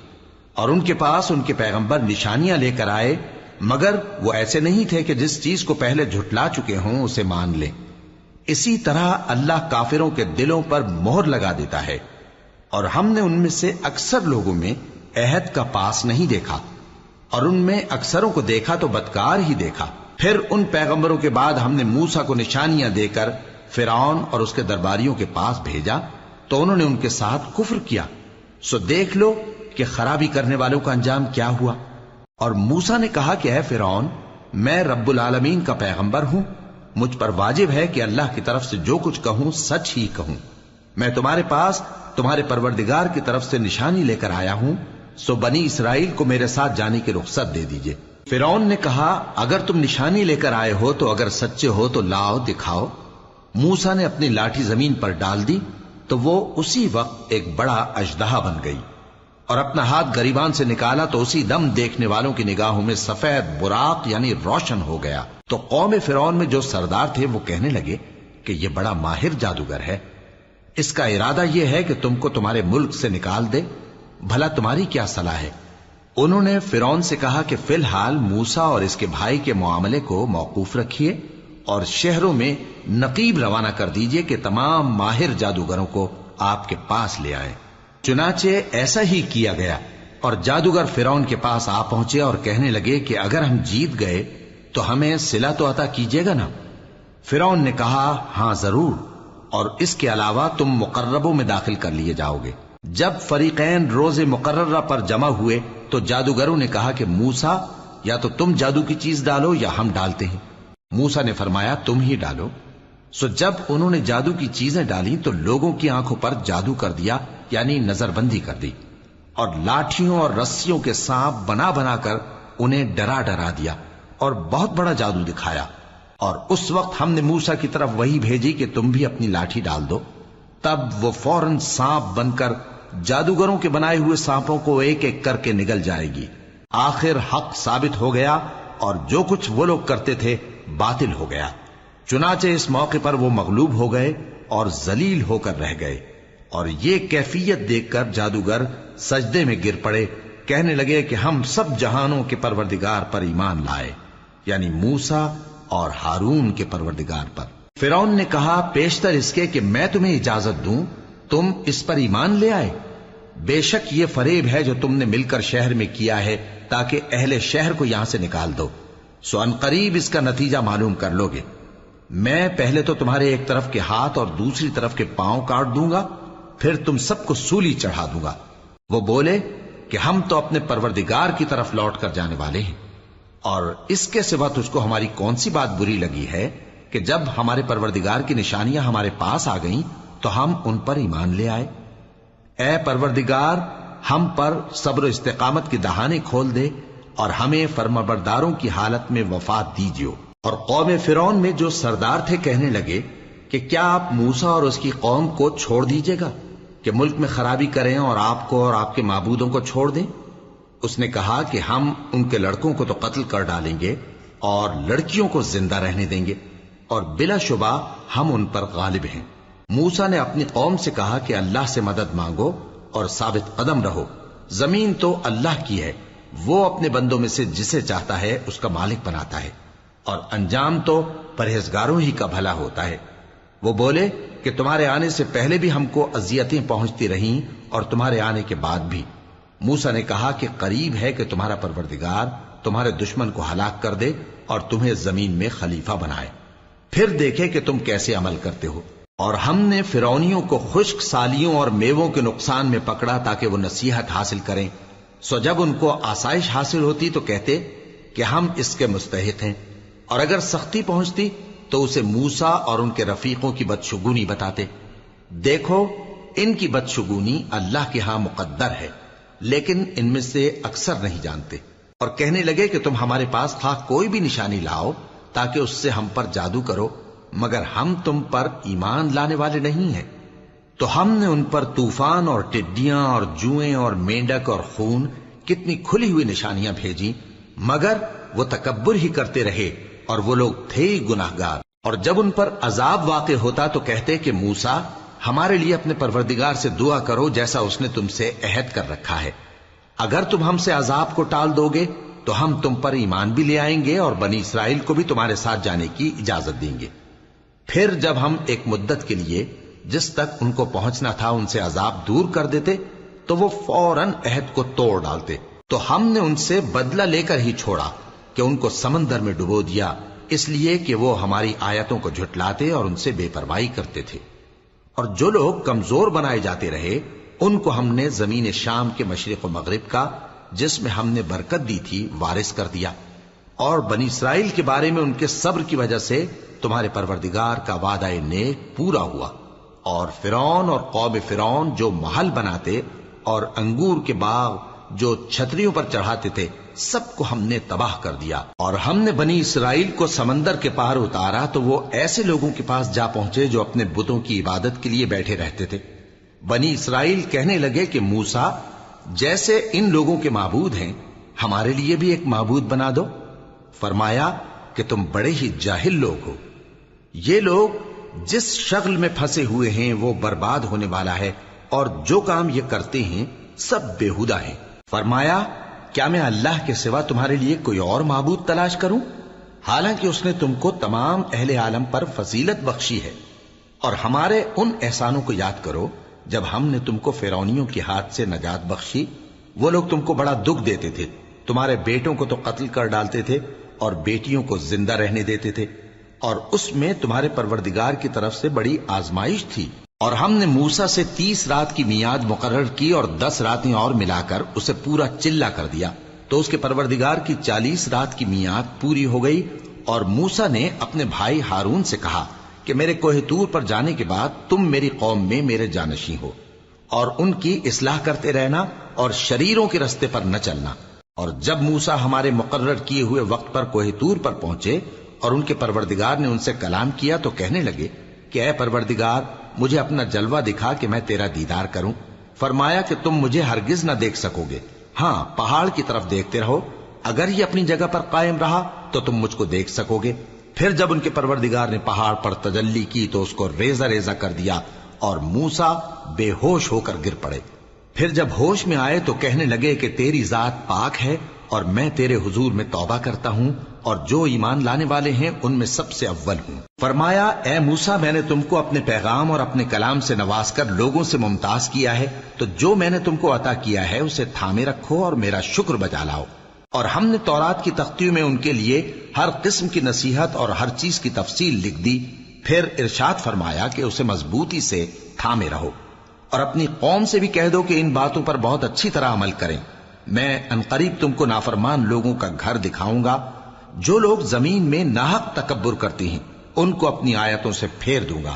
اور ان کے پاس ان کے پیغمبر نشانیاں لے کر آئے، مگر وہ ایسے نہیں تھے کہ جس چیز کو پہلے جھٹلا چکے ہوں اسے مان لیں۔ اسی طرح اللہ کافروں کے دلوں پر مہر لگا دیتا ہے، اور ہم نے ان میں سے اکثر لوگوں میں عہد کا پاس نہیں دیکھا، اور ان میں اکثروں کو دیکھا تو بدکار ہی دیکھا۔ پھر ان پیغمبروں کے بعد ہم نے موسیٰ کو نشانیاں دے کر فرعون اور اس کے درباریوں کے پاس بھیجا تو انہوں نے ان کے ساتھ کفر کیا، سو دیکھ لو کہ خرابی کرنے والوں کا انجام کیا ہوا۔ اور موسیٰ نے کہا کہ اے فرعون، میں رب العالمین کا پیغمبر ہوں، مجھ پر واجب ہے کہ اللہ کی طرف سے جو کچھ کہوں سچ ہی کہوں۔ میں تمہارے پاس تمہارے پروردگار کی طرف سے نشانی لے کر آیا ہوں، سو بنی اسرائیل کو میرے ساتھ جانے کی رخصت دے دیجئے۔ فرعون نے کہا اگر تم نشانی لے کر آئے ہو تو اگر سچے ہو تو لاؤ دکھاؤ۔ موسیٰ نے اپنی لاٹھی زمین پر ڈال دی تو وہ اسی وقت ایک بڑا اژدہا بن گئی، اور اپنا ہاتھ گریبان سے نکالا تو اسی دم دیکھنے والوں کی نگاہوں میں سفید براق یعنی روشن ہو گیا۔ تو قوم فرعون میں جو سردار تھے وہ کہنے لگے کہ یہ بڑا ماہر جادوگر ہے، اس کا ارادہ یہ ہے کہ تم کو تمہارے ملک سے نکال دے، بھلا تمہاری کیا صلاح ہے؟ انہوں نے فرعون سے کہا کہ فی الحال موسیٰ اور اس کے بھائی کے معاملے کو موقوف رکھیے اور شہروں میں نقیب روانہ کر دیجئے کہ تمام ماہر جادوگروں کو آپ کے پاس لے آئیں۔ چنانچہ ایسا ہی کیا گیا، اور جادوگر فرعون کے پاس آ پہنچے اور کہنے لگے کہ اگر ہم جیت گئے تو ہمیں صلہ تو عطا کیجیے گا نا؟ فرعون نے کہا ہاں ضرور، اور اس کے علاوہ تم مقربوں میں داخل کر لیے جاؤ گے۔ جب فریقین روز مقررہ پر جمع ہوئے تو جادوگروں نے کہا کہ موسیٰ یا تو تم جادو کی چیز ڈالو یا ہم ڈالتے ہیں۔ موسیٰ نے فرمایا تم ہی ڈالو۔ سو جب انہوں نے جادو کی چیزیں ڈالی تو لوگوں کی آنکھوں پر جادو کر دیا، یعنی نظر بندی کر دی، اور لاٹھیوں اور رسیوں کے سانپ بنا بنا کر انہیں ڈرا ڈرا دیا اور بہت بڑا جادو دکھایا۔ اور اس وقت ہم نے موسیٰ کی طرف وحی بھیجی کہ تم بھی اپنی لاٹھی ڈال دو، تب وہ فوراً سانپ بن کر جادوگروں کے بنائے ہوئے سانپوں کو ایک ایک کر کے نگل جائے گی۔ آخر حق ثابت ہو گیا اور جو کچھ وہ لوگ کرتے تھے باطل ہو گیا۔ چنانچہ اس موقع پر وہ مغلوب ہو گئے اور ذلیل ہو کر رہ گئے، اور یہ کیفیت دیکھ کر جادوگر سجدے میں گر پڑے، کہنے لگے کہ ہم سب جہانوں کے پروردگار پر ایمان لائے، یعنی موسیٰ اور ہارون کے پروردگار پر۔ فرعون نے کہا پیشتر اس کے کہ میں تمہیں اجازت دوں تم اس پر ایمان لے آئے؟ بے شک یہ فریب ہے جو تم نے مل کر شہر میں کیا ہے تاکہ اہل شہر کو یہاں سے نکال دو، سو ان قریب اس کا نتیجہ معلوم کر لو گے۔ میں پہلے تو تمہارے ایک طرف کے ہاتھ اور دوسری طرف کے پاؤں کاٹ دوں گا، پھر تم سب کو سولی چڑھا دوں گا۔ وہ بولے کہ ہم تو اپنے پروردگار کی طرف لوٹ کر جانے والے ہیں، اور اس کے سوا تجھ کو ہماری کون سی بات بری لگی ہے کہ جب ہمارے پروردگار کی نشانیاں ہمارے پاس آ گئیں تو ہم ان پر ایمان لے آئے؟ اے پروردگار، ہم پر صبر و استقامت کی دہانے کھول دے اور ہمیں فرمانبرداروں کی حالت میں وفات دیجیو۔ اور قوم فرعون میں جو سردار تھے کہنے لگے کہ کیا آپ موسیٰ اور اس کی قوم کو چھوڑ دیجیے گا کہ ملک میں خرابی کریں اور آپ کو اور آپ کے معبودوں کو چھوڑ دیں؟ اس نے کہا کہ ہم ان کے لڑکوں کو تو قتل کر ڈالیں گے اور لڑکیوں کو زندہ رہنے دیں گے، اور بلا شبہ ہم ان پر غالب ہیں۔ موسیٰ نے اپنی قوم سے کہا کہ اللہ سے مدد مانگو اور ثابت قدم رہو، زمین تو اللہ کی ہے، وہ اپنے بندوں میں سے جسے چاہتا ہے اس کا مالک بناتا ہے، اور انجام تو پرہیزگاروں ہی کا بھلا ہوتا ہے۔ وہ بولے کہ تمہارے آنے سے پہلے بھی ہم کو اذیتیں پہنچتی رہیں اور تمہارے آنے کے بعد بھی۔ موسیٰ نے کہا کہ قریب ہے کہ تمہارا پروردگار تمہارے دشمن کو ہلاک کر دے اور تمہیں زمین میں خلیفہ بنائے، پھر دیکھے کہ تم کیسے عمل کرتے ہو۔ اور ہم نے فرعونیوں کو خشک سالیوں اور میووں کے نقصان میں پکڑا تاکہ وہ نصیحت حاصل کریں، سو جب ان کو آسائش حاصل ہوتی تو کہتے کہ ہم اس کے مستحق ہیں، اور اگر سختی پہنچتی تو اسے موسیٰ اور ان کے رفیقوں کی بدشگونی بتاتے۔ دیکھو ان کی بدشگونی اللہ کے ہاں مقدر ہے، لیکن ان میں سے اکثر نہیں جانتے۔ اور کہنے لگے کہ تم ہمارے پاس خواہ کوئی بھی نشانی لاؤ تاکہ اس سے ہم پر جادو کرو، مگر ہم تم پر ایمان لانے والے نہیں ہیں۔ تو ہم نے ان پر طوفان اور ٹڈیاں اور جوئیں اور مینڈک اور خون کتنی کھلی ہوئی نشانیاں بھیجی، مگر وہ تکبر ہی کرتے رہے اور وہ لوگ تھے ہی گناہگار۔ اور جب ان پر عذاب واقع ہوتا تو کہتے کہ موسیٰ ہمارے لیے اپنے پروردگار سے دعا کرو جیسا اس نے تم سے عہد کر رکھا ہے، اگر تم ہم سے عذاب کو ٹال دو گے تو ہم تم پر ایمان بھی لے آئیں گے اور بنی اسرائیل کو بھی تمہارے ساتھ جانے کی اجازت دیں گے۔ پھر جب ہم ایک مدت کے لیے جس تک ان کو پہنچنا تھا ان سے عذاب دور کر دیتے تو وہ فوراً عہد کو توڑ ڈالتے، تو ہم نے ان سے بدلہ لے کر ہی چھوڑا کہ ان کو سمندر میں ڈبو دیا، اس لیے کہ وہ ہماری آیتوں کو جھٹلاتے اور ان سے بے پرواہی کرتے تھے۔ اور جو لوگ کمزور بنائے جاتے رہے ان کو ہم نے زمین شام کے مشرق و مغرب کا جس میں ہم نے برکت دی تھی وارث کر دیا، اور بنی اسرائیل کے بارے میں ان کے صبر کی وجہ سے تمہارے پروردگار کا وعدہ نیک پورا ہوا۔ اور فرعون اور قوم فرعون جو محل بناتے اور انگور کے باغ جو چھتریوں پر چڑھاتے تھے سب کو ہم نے تباہ کر دیا۔ اور ہم نے بنی اسرائیل کو سمندر کے پار اتارا تو وہ ایسے لوگوں کے پاس جا پہنچے جو اپنے بتوں کی عبادت کے لیے بیٹھے رہتے تھے۔ بنی اسرائیل کہنے لگے کہ موسیٰ جیسے ان لوگوں کے معبود ہیں ہمارے لیے بھی ایک معبود بنا دو۔ فرمایا کہ تم بڑے ہی جاہل لوگ ہو، یہ لوگ جس شغل میں پھنسے ہوئے ہیں وہ برباد ہونے والا ہے، اور جو کام یہ کرتے ہیں سب بےہودہ ہیں۔ فرمایا کیا میں اللہ کے سوا تمہارے لیے کوئی اور معبود تلاش کروں، حالانکہ اس نے تم کو تمام اہل عالم پر فضیلت بخشی ہے۔ اور ہمارے ان احسانوں کو یاد کرو جب ہم نے تم کو فرعونیوں کے ہاتھ سے نجات بخشی، وہ لوگ تم کو بڑا دکھ دیتے تھے، تمہارے بیٹوں کو تو قتل کر ڈالتے تھے اور بیٹیوں کو زندہ رہنے دیتے تھے، اور اس میں تمہارے پروردگار کی طرف سے بڑی آزمائش تھی۔ اور ہم نے موسیٰ سے 30 رات کی میعاد مقرر کی اور 10 راتیں اور ملا کر اسے پورا چلہ کر دیا، تو اس کے پروردگار کی 40 رات کی میعاد پوری ہو گئی، اور موسیٰ نے اپنے بھائی ہارون سے کہا کہ میرے کوہ طور پر جانے کے بعد تم میری قوم میں میرے جانشین ہو، اور ان کی اصلاح کرتے رہنا اور شریروں کے رستے پر نہ چلنا۔ اور جب موسیٰ ہمارے مقرر کیے ہوئے وقت پر کوہ طور پر پہنچے اور ان کے پروردگار نے ان سے کلام کیا تو کہنے لگے کہ اے پروردگار، مجھے اپنا جلوہ دکھا کہ میں تیرا دیدار کروں۔ فرمایا کہ تم مجھے ہرگز نہ دیکھ سکو گے، ہاں پہاڑ کی طرف دیکھتے رہو، اگر یہ اپنی جگہ پر قائم رہا تو تم مجھ کو دیکھ سکو گے۔ پھر جب ان کے پروردگار نے پہاڑ پر تجلی کی تو اس کو ریزہ ریزہ کر دیا اور موسیٰ بے ہوش ہو کر گر پڑے۔ پھر جب ہوش میں آئے تو کہنے لگے کہ تیری ذات پاک ہے اور میں تیرے حضور میں توبہ کرتا ہوں، اور جو ایمان لانے والے ہیں ان میں سب سے اول ہوں۔ فرمایا اے موسیٰ، میں نے تم کو اپنے پیغام اور اپنے کلام سے نواز کر لوگوں سے ممتاز کیا ہے، تو جو میں نے تم کو عطا کیا ہے اسے تھامے رکھو اور میرا شکر بجا لاؤ۔ اور ہم نے تورات کی تختیوں میں ان کے لیے ہر قسم کی نصیحت اور ہر چیز کی تفصیل لکھ دی۔ پھر ارشاد فرمایا کہ اسے مضبوطی سے تھامے رہو، اور اپنی قوم سے بھی کہہ دو کہ ان باتوں پر بہت اچھی طرح عمل کریں۔ میں عنقریب تم کو نافرمان لوگوں کا گھر دکھاؤں گا، جو لوگ زمین میں ناحق تکبر کرتے ہیں ان کو اپنی آیتوں سے پھیر دوں گا۔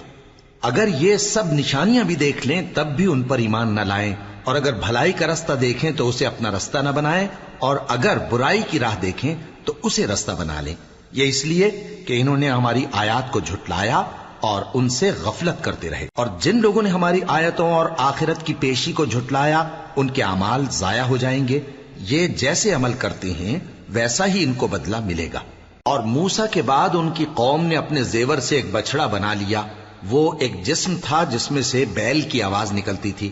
اگر یہ سب نشانیاں بھی دیکھ لیں تب بھی ان پر ایمان نہ لائیں، اور اگر بھلائی کا رستہ دیکھیں تو اسے اپنا رستہ نہ بنائیں، اور اگر برائی کی راہ دیکھیں تو اسے رستہ بنا لیں۔ یہ اس لیے کہ انہوں نے ہماری آیات کو جھٹلایا اور ان سے غفلت کرتے رہے، اور جن لوگوں نے ہماری آیتوں اور آخرت کی پیشی کو جھٹلایا ان کے اعمال ضائع ہو جائیں گے۔ یہ جیسے عمل کرتے ہیں ویسا ہی ان کو بدلہ ملے گا۔ اور موسیٰ کے بعد ان کی قوم نے اپنے زیور سے ایک بچڑا بنا لیا، وہ ایک جسم تھا جس میں سے بیل کی آواز نکلتی تھی۔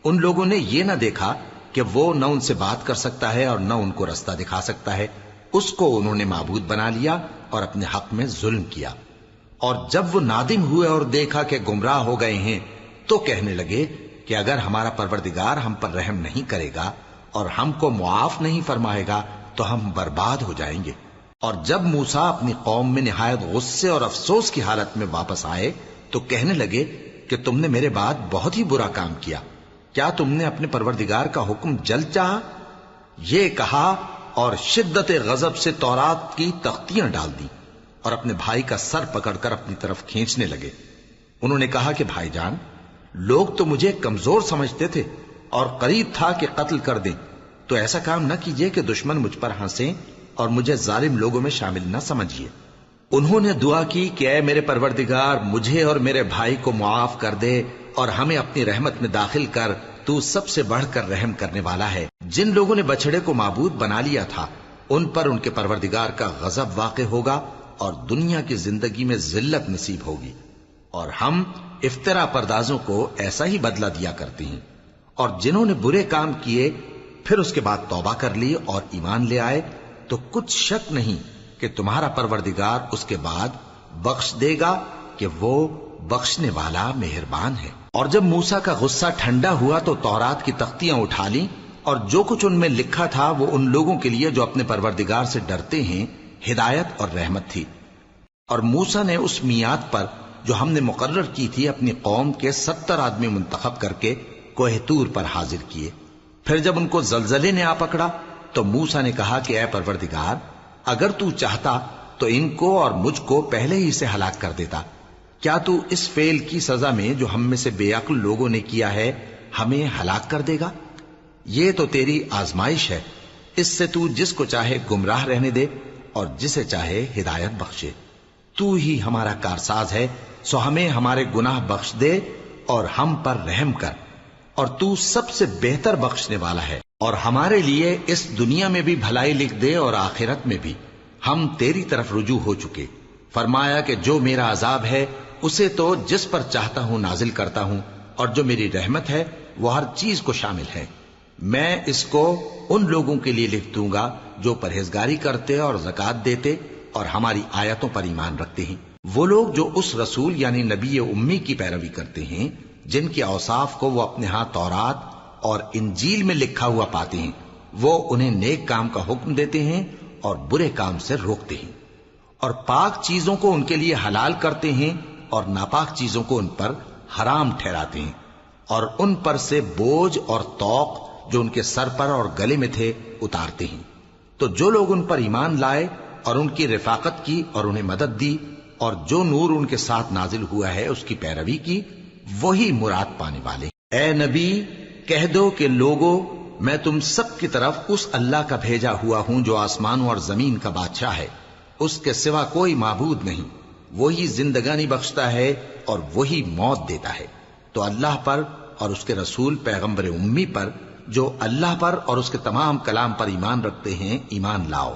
ان لوگوں نے یہ نہ دیکھا کہ وہ نہ ان سے بات کر سکتا ہے اور نہ ان کو رستہ دکھا سکتا ہے، اس کو انہوں نے معبود بنا لیا اور اپنے حق میں ظلم کیا۔ اور جب وہ نادم ہوئے اور دیکھا کہ گمراہ ہو گئے ہیں تو کہنے لگے کہ اگر ہمارا پروردگار ہم پر رحم نہیں کرے گا اور ہم کو معاف نہیں فرمائے گا تو ہم برباد ہو جائیں گے۔ اور جب موسیٰ اپنی قوم میں نہایت غصے اور افسوس کی حالت میں واپس آئے تو کہنے لگے کہ تم نے میرے بعد بہت ہی برا کام کیا، کیا تم نے اپنے پروردگار کا حکم جلد چاہا؟ یہ کہا اور شدت غضب سے تورات کی تختیاں ڈال دی اور اپنے بھائی کا سر پکڑ کر اپنی طرف کھینچنے لگے۔ انہوں نے کہا کہ بھائی جان، لوگ تو مجھے کمزور سمجھتے تھے اور قریب تھا کہ قتل کر دیں، تو ایسا کام نہ کیجیے کہ دشمن مجھ پر ہنسیں اور مجھے ظالم لوگوں میں شامل نہ سمجھیے۔ انہوں نے دعا کی کہ اے میرے پروردگار، مجھے اور میرے بھائی کو معاف کر دے اور ہمیں اپنی رحمت میں داخل کر، تو سب سے بڑھ کر رحم کرنے والا ہے۔ جن لوگوں نے بچڑے کو معبود بنا لیا تھا ان پر ان کے پروردگار کا غضب واقع ہوگا اور دنیا کی زندگی میں ذلت نصیب ہوگی، اور ہم افترا پردازوں کو ایسا ہی بدلہ دیا کرتے ہیں۔ اور جنہوں نے برے کام کیے پھر اس کے بعد توبہ کر لی اور ایمان لے آئے تو کچھ شک نہیں کہ تمہارا پروردگار اس کے بعد بخش دے گا کہ وہ بخشنے والا مہربان ہے۔ اور جب موسیٰ کا غصہ ٹھنڈا ہوا تو تورات کی تختیاں اٹھا لیں، اور جو کچھ ان میں لکھا تھا وہ ان لوگوں کے لیے جو اپنے پروردگار سے ڈرتے ہیں ہدایت اور رحمت تھی۔ اور موسیٰ نے اس میعاد پر جو ہم نے مقرر کی تھی اپنی قوم کے 70 آدمی منتخب کر کے کوہ طور پر حاضر کیے۔ پھر جب ان کو زلزلے نے آ پکڑا تو موسیٰ نے کہا کہ اے پروردگار، اگر تو چاہتا تو ان کو اور مجھ کو پہلے ہی سے ہلاک کر دیتا۔ کیا تو اس فعل کی سزا میں جو ہم میں سے بے عقل لوگوں نے کیا ہے ہمیں ہلاک کر دے گا؟ یہ تو تیری آزمائش ہے، اس سے تو جس کو چاہے گمراہ رہنے دے اور جسے چاہے ہدایت بخشے۔ تو ہی ہمارا کارساز ہے، سو ہمیں ہمارے گناہ بخش دے اور ہم پر رحم کر، اور تو سب سے بہتر بخشنے والا ہے۔ اور ہمارے لیے اس دنیا میں بھی بھلائی لکھ دے اور آخرت میں بھی، ہم تیری طرف رجوع ہو چکے۔ فرمایا کہ جو میرا عذاب ہے اسے تو جس پر چاہتا ہوں نازل کرتا ہوں، اور جو میری رحمت ہے وہ ہر چیز کو شامل ہے۔ میں اس کو ان لوگوں کے لیے لکھ دوں گا جو پرہیزگاری کرتے اور زکوٰۃ دیتے اور ہماری آیتوں پر ایمان رکھتے ہیں، وہ لوگ جو اس رسول یعنی نبی امی کی پیروی کرتے ہیں جن کے اوصاف کو وہ اپنے ہاں تورات اور انجیل میں لکھا ہوا پاتے ہیں۔ وہ انہیں نیک کام کا حکم دیتے ہیں اور برے کام سے روکتے ہیں، اور پاک چیزوں کو ان کے لیے حلال کرتے ہیں اور ناپاک چیزوں کو ان پر حرام ٹھہراتے ہیں، اور ان پر سے بوجھ اور طوق جو ان کے سر پر اور گلے میں تھے اتارتے ہیں۔ تو جو لوگ ان پر ایمان لائے اور ان کی رفاقت کی اور انہیں مدد دی اور جو نور ان کے ساتھ نازل ہوا ہے اس کی پیروی کی، وہی مراد پانے والے۔ اے نبی کہہ دو کہ لوگو، میں تم سب کی طرف اس اللہ کا بھیجا ہوا ہوں جو آسمانوں اور زمین کا بادشاہ ہے، اس کے سوا کوئی معبود نہیں، وہی زندگانی بخشتا ہے اور وہی موت دیتا ہے۔ تو اللہ پر اور اس کے رسول پیغمبر امی پر جو اللہ پر اور اس کے تمام کلام پر ایمان رکھتے ہیں ایمان لاؤ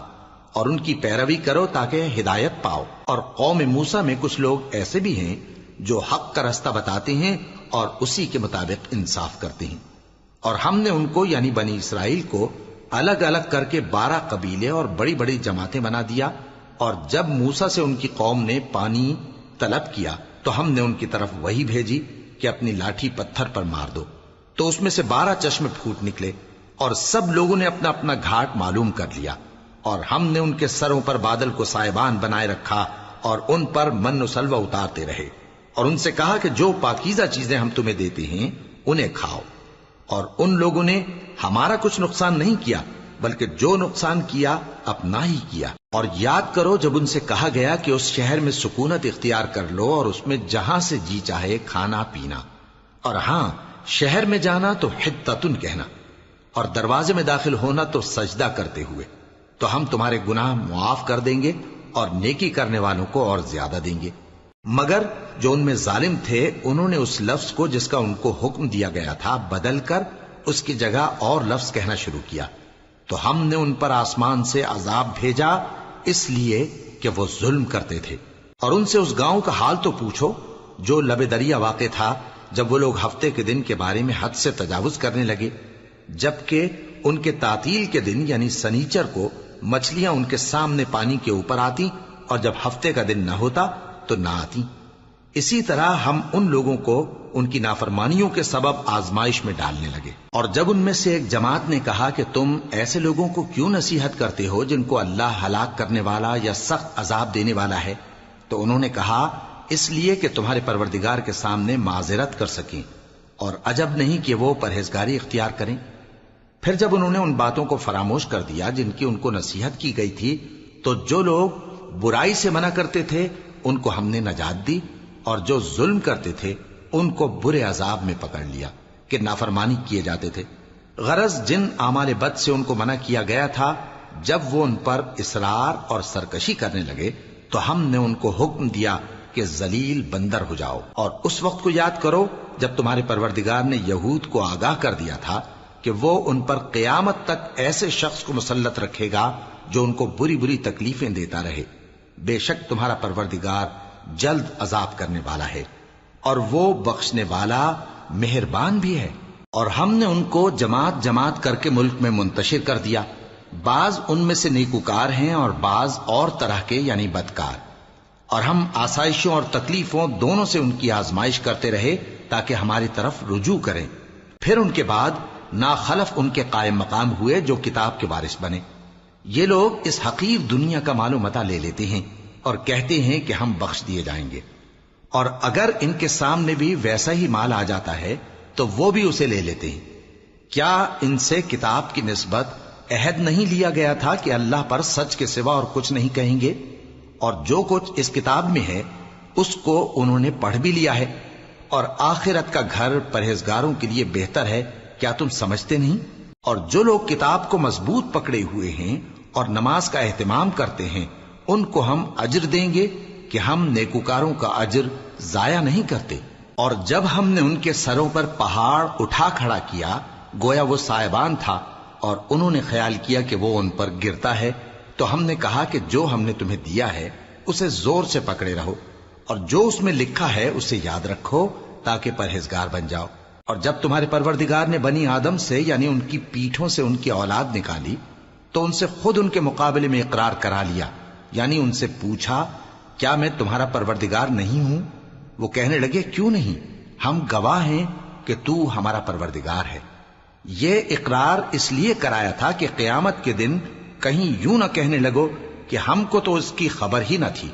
اور ان کی پیروی کرو تاکہ ہدایت پاؤ۔ اور قوم موسیٰ میں کچھ لوگ ایسے بھی ہیں جو حق کا رستہ بتاتے ہیں اور اسی کے مطابق انصاف کرتے ہیں، اور ہم نے ان کو یعنی بنی اسرائیل کو الگ الگ کر کے 12 قبیلے اور بڑی بڑی جماعتیں بنا دیا، اور جب موسیٰ سے ان کی قوم نے پانی طلب کیا تو ہم نے ان کی طرف وہی بھیجی کہ اپنی لاٹھی پتھر پر مار دو، تو اس میں سے 12 چشمے پھوٹ نکلے، اور سب لوگوں نے اپنا اپنا گھاٹ معلوم کر لیا، اور ہم نے ان کے سروں پر بادل کو سائبان بنائے رکھا اور ان پر من و سلوہ اتارتے رہے، اور ان سے کہا کہ جو پاکیزہ چیزیں ہم تمہیں دیتے ہیں انہیں کھاؤ، اور ان لوگوں نے ہمارا کچھ نقصان نہیں کیا بلکہ جو نقصان کیا اپنا ہی کیا۔ اور یاد کرو جب ان سے کہا گیا کہ اس شہر میں سکونت اختیار کر لو اور اس میں جہاں سے جی چاہے کھانا پینا، اور ہاں شہر میں جانا تو حتتن کہنا، اور دروازے میں داخل ہونا تو سجدہ کرتے ہوئے، تو ہم تمہارے گناہ معاف کر دیں گے اور نیکی کرنے والوں کو اور زیادہ دیں گے۔ مگر جو ان میں ظالم تھے انہوں نے اس لفظ کو جس کا ان کو حکم دیا گیا تھا بدل کر اس کی جگہ اور لفظ کہنا شروع کیا، تو ہم نے ان پر آسمان سے عذاب بھیجا اس لیے کہ وہ ظلم کرتے تھے۔ اور ان سے اس گاؤں کا حال تو پوچھو جو لب دریا واقع تھا، جب وہ لوگ ہفتے کے دن کے بارے میں حد سے تجاوز کرنے لگے، جبکہ ان کے تعطیل کے دن یعنی سنیچر کو مچھلیاں ان کے سامنے پانی کے اوپر آتی اور جب ہفتے کا دن نہ ہوتا تو نہ آتی۔ اسی طرح ہم ان لوگوں کو ان کی نافرمانیوں کے سبب آزمائش میں ڈالنے لگے۔ اور جب ان میں سے ایک جماعت نے کہا کہ تم ایسے لوگوں کو کیوں نصیحت کرتے ہو جن کو اللہ ہلاک کرنے والا یا سخت عذاب دینے والا ہے، تو انہوں نے کہا اس لیے کہ تمہارے پروردگار کے سامنے معذرت کر سکیں، اور عجب نہیں کہ وہ پرہیزگاری اختیار کریں۔ پھر جب انہوں نے ان باتوں کو فراموش کر دیا جن کی ان کو نصیحت کی گئی تھی، تو جو لوگ برائی سے منع کرتے تھے ان کو ہم نے نجات دی، اور جو ظلم کرتے تھے ان کو برے عذاب میں پکڑ لیا کہ نافرمانی کیے جاتے تھے۔ غرض جن اعمال بد سے ان کو منع کیا گیا تھا، جب وہ ان پر اصرار اور سرکشی کرنے لگے تو ہم نے ان کو حکم دیا کہ ذلیل بندر ہو جاؤ۔ اور اس وقت کو یاد کرو جب تمہارے پروردگار نے یہود کو آگاہ کر دیا تھا کہ وہ ان پر قیامت تک ایسے شخص کو مسلط رکھے گا جو ان کو بری بری تکلیفیں دیتا رہے۔ بے شک تمہارا پروردگار جلد عذاب کرنے والا ہے اور وہ بخشنے والا مہربان بھی ہے۔ اور ہم نے ان کو جماعت جماعت کر کے ملک میں منتشر کر دیا، بعض ان میں سے نیکوکار ہیں اور بعض اور طرح کے یعنی بدکار، اور ہم آسائشوں اور تکلیفوں دونوں سے ان کی آزمائش کرتے رہے تاکہ ہماری طرف رجوع کریں۔ پھر ان کے بعد ناخلف ان کے قائم مقام ہوئے جو کتاب کے وارث بنے۔ یہ لوگ اس حقیر دنیا کا مال و متاع لے لیتے ہیں اور کہتے ہیں کہ ہم بخش دیے جائیں گے، اور اگر ان کے سامنے بھی ویسا ہی مال آ جاتا ہے تو وہ بھی اسے لے لیتے ہیں۔ کیا ان سے کتاب کی نسبت عہد نہیں لیا گیا تھا کہ اللہ پر سچ کے سوا اور کچھ نہیں کہیں گے؟ اور جو کچھ اس کتاب میں ہے اس کو انہوں نے پڑھ بھی لیا ہے، اور آخرت کا گھر پرہیزگاروں کے لیے بہتر ہے، کیا تم سمجھتے نہیں؟ اور جو لوگ کتاب کو مضبوط پکڑے ہوئے ہیں اور نماز کا اہتمام کرتے ہیں ان کو ہم اجر دیں گے کہ ہم نیکوکاروں کا اجر ضائع نہیں کرتے۔ اور جب ہم نے ان کے سروں پر پہاڑ اٹھا کھڑا کیا گویا وہ سائبان تھا، اور انہوں نے خیال کیا کہ وہ ان پر گرتا ہے، تو ہم نے کہا کہ جو ہم نے تمہیں دیا ہے اسے زور سے پکڑے رہو، اور جو اس میں لکھا ہے اسے یاد رکھو تاکہ پرہیزگار بن جاؤ۔ اور جب تمہارے پروردگار نے بنی آدم سے یعنی ان کی پیٹھوں سے ان کی اولاد نکالی تو ان سے خود ان کے مقابلے میں اقرار کرا لیا، یعنی ان سے پوچھا کیا میں تمہارا پروردگار نہیں ہوں؟ وہ کہنے لگے کیوں نہیں، ہم گواہ ہیں کہ تو ہمارا پروردگار ہے۔ یہ اقرار اس لیے کرایا تھا کہ قیامت کے دن کہیں یوں نہ کہنے لگو کہ ہم کو تو اس کی خبر ہی نہ تھی،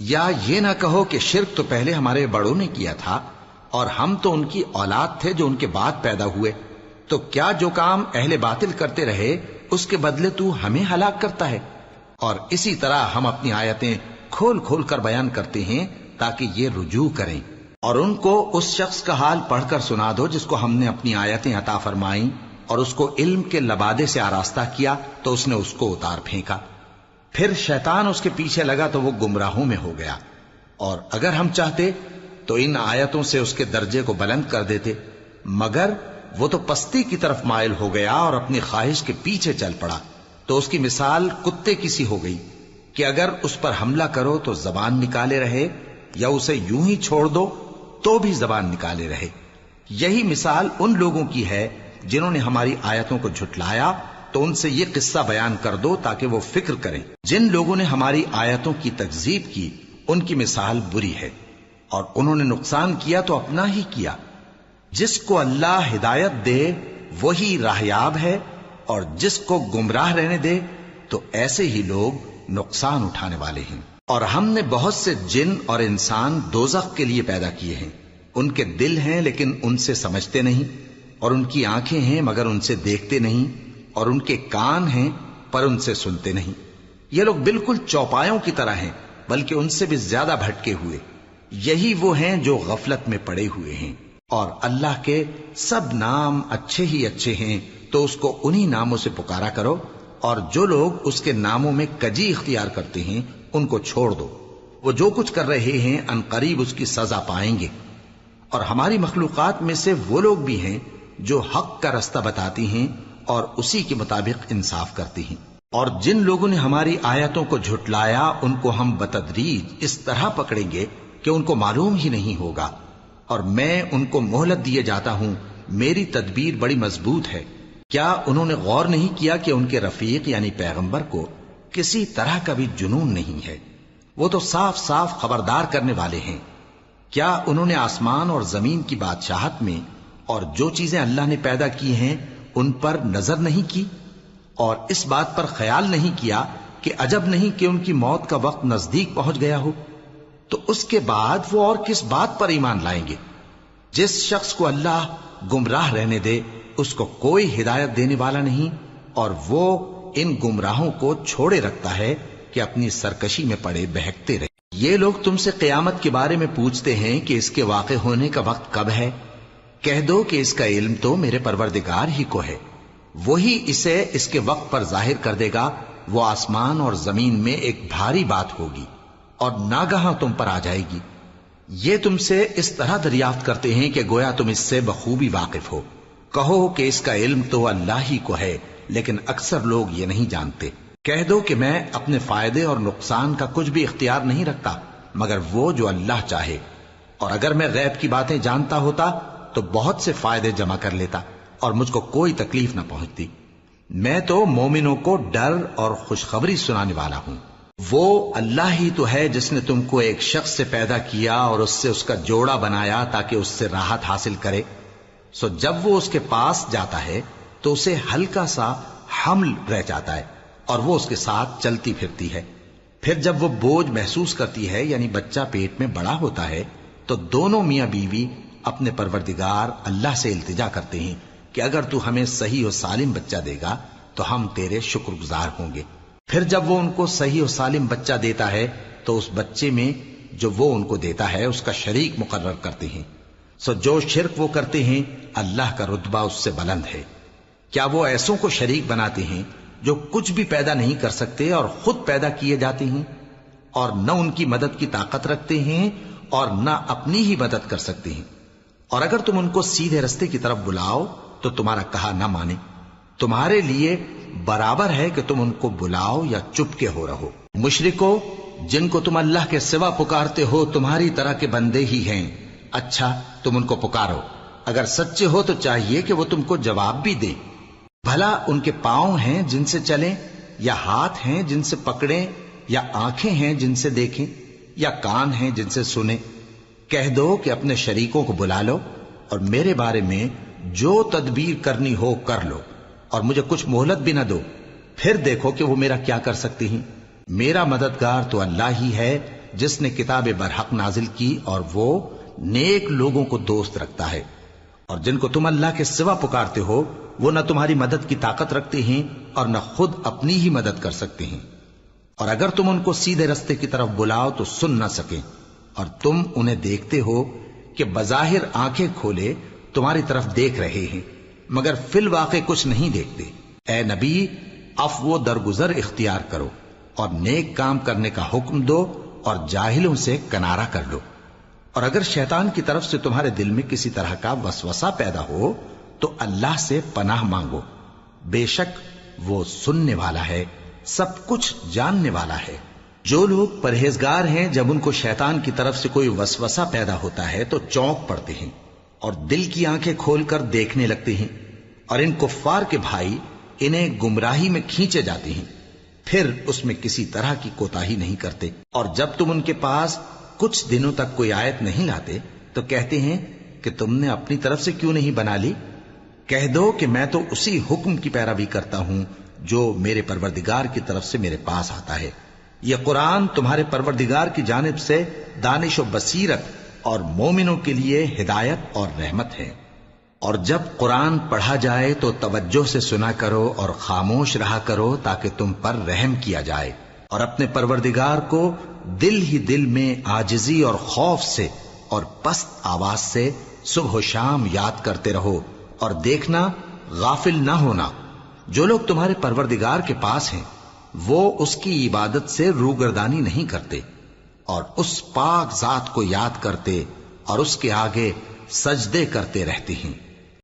یا یہ نہ کہو کہ شرک تو پہلے ہمارے بڑوں نے کیا تھا اور ہم تو ان کی اولاد تھے جو ان کے بعد پیدا ہوئے۔ تو کیا جو کام اہل باطل کرتے رہے اس کے بدلے تو ہمیں ہلاک کرتا ہے؟ اور اسی طرح ہم اپنی آیتیں کھول کھول کر بیان کرتے ہیں تاکہ یہ رجوع کریں۔ اور ان کو اس شخص کا حال پڑھ کر سنا دو جس کو ہم نے اپنی آیتیں عطا فرمائیں اور اس کو علم کے لبادے سے آراستہ کیا تو اس نے اس کو اتار پھینکا، پھر شیطان اس کے پیچھے لگا تو وہ گمراہوں میں ہو گیا۔ اور اگر ہم چاہتے تو ان آیتوں سے اس کے درجے کو بلند کر دیتے، مگر وہ تو پستی کی طرف مائل ہو گیا اور اپنی خواہش کے پیچھے چل پڑا، تو اس کی مثال کتے کی سی ہو گئی کہ اگر اس پر حملہ کرو تو زبان نکالے رہے، یا اسے یوں ہی چھوڑ دو تو بھی زبان نکالے رہے۔ یہی مثال ان لوگوں کی ہے جنہوں نے ہماری آیتوں کو جھٹلایا، تو ان سے یہ قصہ بیان کر دو تاکہ وہ فکر کریں۔ جن لوگوں نے ہماری آیتوں کی تکذیب کی ان کی مثال بری ہے، اور انہوں نے نقصان کیا تو اپنا ہی کیا۔ جس کو اللہ ہدایت دے وہی راہیاب ہے، اور جس کو گمراہ رہنے دے تو ایسے ہی لوگ نقصان اٹھانے والے ہیں۔ اور ہم نے بہت سے جن اور انسان دوزخ کے لیے پیدا کیے ہیں، ان کے دل ہیں لیکن ان سے سمجھتے نہیں، اور ان کی آنکھیں ہیں مگر ان سے دیکھتے نہیں، اور ان کے کان ہیں پر ان سے سنتے نہیں۔ یہ لوگ بالکل چوپایوں کی طرح ہیں، بلکہ ان سے بھی زیادہ بھٹکے ہوئے۔ یہی وہ ہیں جو غفلت میں پڑے ہوئے ہیں۔ اور اللہ کے سب نام اچھے ہی اچھے ہیں، تو اس کو انہی ناموں سے پکارا کرو، اور جو لوگ اس کے ناموں میں کجی اختیار کرتے ہیں ان کو چھوڑ دو۔ وہ جو کچھ کر رہے ہیں ان قریب اس کی سزا پائیں گے۔ اور ہماری مخلوقات میں سے وہ لوگ بھی ہیں جو حق کا رستہ بتاتی ہیں اور اسی کے مطابق انصاف کرتی ہیں۔ اور جن لوگوں نے ہماری آیتوں کو جھٹلایا ان کو ہم بتدریج اس طرح پکڑیں گے کہ ان کو معلوم ہی نہیں ہوگا، اور میں ان کو مہلت دیے جاتا ہوں، میری تدبیر بڑی مضبوط ہے۔ کیا انہوں نے غور نہیں کیا کہ ان کے رفیق یعنی پیغمبر کو کسی طرح کا بھی جنون نہیں ہے؟ وہ تو صاف صاف خبردار کرنے والے ہیں۔ کیا انہوں نے آسمان اور زمین کی بادشاہت میں اور جو چیزیں اللہ نے پیدا کی ہیں ان پر نظر نہیں کی، اور اس بات پر خیال نہیں کیا کہ عجب نہیں کہ ان کی موت کا وقت نزدیک پہنچ گیا ہو؟ تو اس کے بعد وہ اور کس بات پر ایمان لائیں گے؟ جس شخص کو اللہ گمراہ رہنے دے اس کو کوئی ہدایت دینے والا نہیں، اور وہ ان گمراہوں کو چھوڑے رکھتا ہے کہ اپنی سرکشی میں پڑے بہکتے رہے۔ یہ لوگ تم سے قیامت کے بارے میں پوچھتے ہیں کہ اس کے واقع ہونے کا وقت کب ہے؟ کہہ دو کہ اس کا علم تو میرے پروردگار ہی کو ہے، وہی اسے اس کے وقت پر ظاہر کر دے گا۔ وہ آسمان اور زمین میں ایک بھاری بات ہوگی اور ناگہاں تم پر آ جائے گی۔ یہ تم سے اس طرح دریافت کرتے ہیں کہ گویا تم اس سے بخوبی واقف ہو۔ کہو کہ اس کا علم تو اللہ ہی کو ہے، لیکن اکثر لوگ یہ نہیں جانتے۔ کہہ دو کہ میں اپنے فائدے اور نقصان کا کچھ بھی اختیار نہیں رکھتا مگر وہ جو اللہ چاہے، اور اگر میں غیب کی باتیں جانتا ہوتا تو بہت سے فائدے جمع کر لیتا اور مجھ کو کوئی تکلیف نہ پہنچتی۔ میں تو مومنوں کو ڈر اور خوشخبری سنانے والا ہوں۔ وہ اللہ ہی تو ہے جس نے تم کو ایک شخص سے پیدا کیا اور اس سے اس کا جوڑا بنایا تاکہ اس سے راحت حاصل کرے۔ سو جب وہ اس کے پاس جاتا ہے تو اسے ہلکا سا حمل رہ جاتا ہے اور وہ اس کے ساتھ چلتی پھرتی ہے۔ پھر جب وہ بوجھ محسوس کرتی ہے یعنی بچہ پیٹ میں بڑا ہوتا ہے تو دونوں میاں بیوی اپنے پروردگار اللہ سے التجا کرتے ہیں کہ اگر تو ہمیں صحیح و سالم بچہ دے گا تو ہم تیرے شکر گزار ہوں گے۔ پھر جب وہ ان کو صحیح و سالم بچہ دیتا ہے تو اس بچے میں جو وہ ان کو دیتا ہے اس کا شریک مقرر کرتے ہیں۔ سو جو شرک وہ کرتے ہیں اللہ کا رتبہ اس سے بلند ہے۔ کیا وہ ایسوں کو شریک بناتے ہیں جو کچھ بھی پیدا نہیں کر سکتے اور خود پیدا کیے جاتے ہیں، اور نہ ان کی مدد کی طاقت رکھتے ہیں اور نہ اپنی ہی مدد کر سکتے ہیں؟ اور اگر تم ان کو سیدھے رستے کی طرف بلاؤ تو تمہارا کہا نہ مانے۔ تمہارے لیے برابر ہے کہ تم ان کو بلاؤ یا چپ کے ہو رہو۔ مشرکو، جن کو تم اللہ کے سوا پکارتے ہو تمہاری طرح کے بندے ہی ہیں۔ اچھا تم ان کو پکارو، اگر سچے ہو تو چاہیے کہ وہ تم کو جواب بھی دیں۔ بھلا ان کے پاؤں ہیں جن سے چلیں، یا ہاتھ ہیں جن سے پکڑیں، یا آنکھیں ہیں جن سے دیکھیں، یا کان ہیں جن سے سنیں؟ کہہ دو کہ اپنے شریکوں کو بلا لو اور میرے بارے میں جو تدبیر کرنی ہو کر لو، اور مجھے کچھ مہلت بھی نہ دو، پھر دیکھو کہ وہ میرا کیا کر سکتی ہیں۔ میرا مددگار تو اللہ ہی ہے جس نے کتاب برحق نازل کی، اور وہ نیک لوگوں کو دوست رکھتا ہے۔ اور جن کو تم اللہ کے سوا پکارتے ہو وہ نہ تمہاری مدد کی طاقت رکھتے ہیں اور نہ خود اپنی ہی مدد کر سکتے ہیں، اور اگر تم ان کو سیدھے رستے کی طرف بلاؤ تو سن نہ سکیں، اور تم انہیں دیکھتے ہو کہ بظاہر آنکھیں کھولے تمہاری طرف دیکھ رہے ہیں مگر فی الواقع کچھ نہیں دیکھتے۔ اے نبی، عفو و درگزر اختیار کرو اور نیک کام کرنے کا حکم دو اور جاہلوں سے کنارہ کر لو، اور اگر شیطان کی طرف سے تمہارے دل میں کسی طرح کا وسوسہ پیدا ہو تو اللہ سے پناہ مانگو، بے شک وہ سننے والا ہے، سب کچھ جاننے والا ہے۔ جو لوگ پرہیزگار ہیں جب ان کو شیطان کی طرف سے کوئی وسوسہ پیدا ہوتا ہے تو چونک پڑتے ہیں اور دل کی آنکھیں کھول کر دیکھنے لگتے ہیں، اور ان کفار کے بھائی انہیں گمراہی میں کھینچے جاتے ہیں، پھر اس میں کسی طرح کی کوتاہی نہیں کرتے، اور جب تم ان کے پاس کچھ دنوں تک کوئی آیت نہیں لاتے تو کہتے ہیں کہ تم نے اپنی طرف سے کیوں نہیں بنا لی؟ کہہ دو کہ میں تو اسی حکم کی پیروی کرتا ہوں جو میرے پروردگار کی طرف سے میرے پاس آتا ہے۔ یہ قرآن تمہارے پروردگار کی جانب سے دانش و بصیرت اور مومنوں کے لیے ہدایت اور رحمت ہے۔ اور جب قرآن پڑھا جائے تو توجہ سے سنا کرو اور خاموش رہا کرو تاکہ تم پر رحم کیا جائے، اور اپنے پروردگار کو دل ہی دل میں عاجزی اور خوف سے اور پست آواز سے صبح و شام یاد کرتے رہو، اور دیکھنا غافل نہ ہونا، جو لوگ تمہارے پروردگار کے پاس ہیں وہ اس کی عبادت سے روگردانی نہیں کرتے اور اس پاک ذات کو یاد کرتے اور اس کے آگے سجدے کرتے رہتے ہیں۔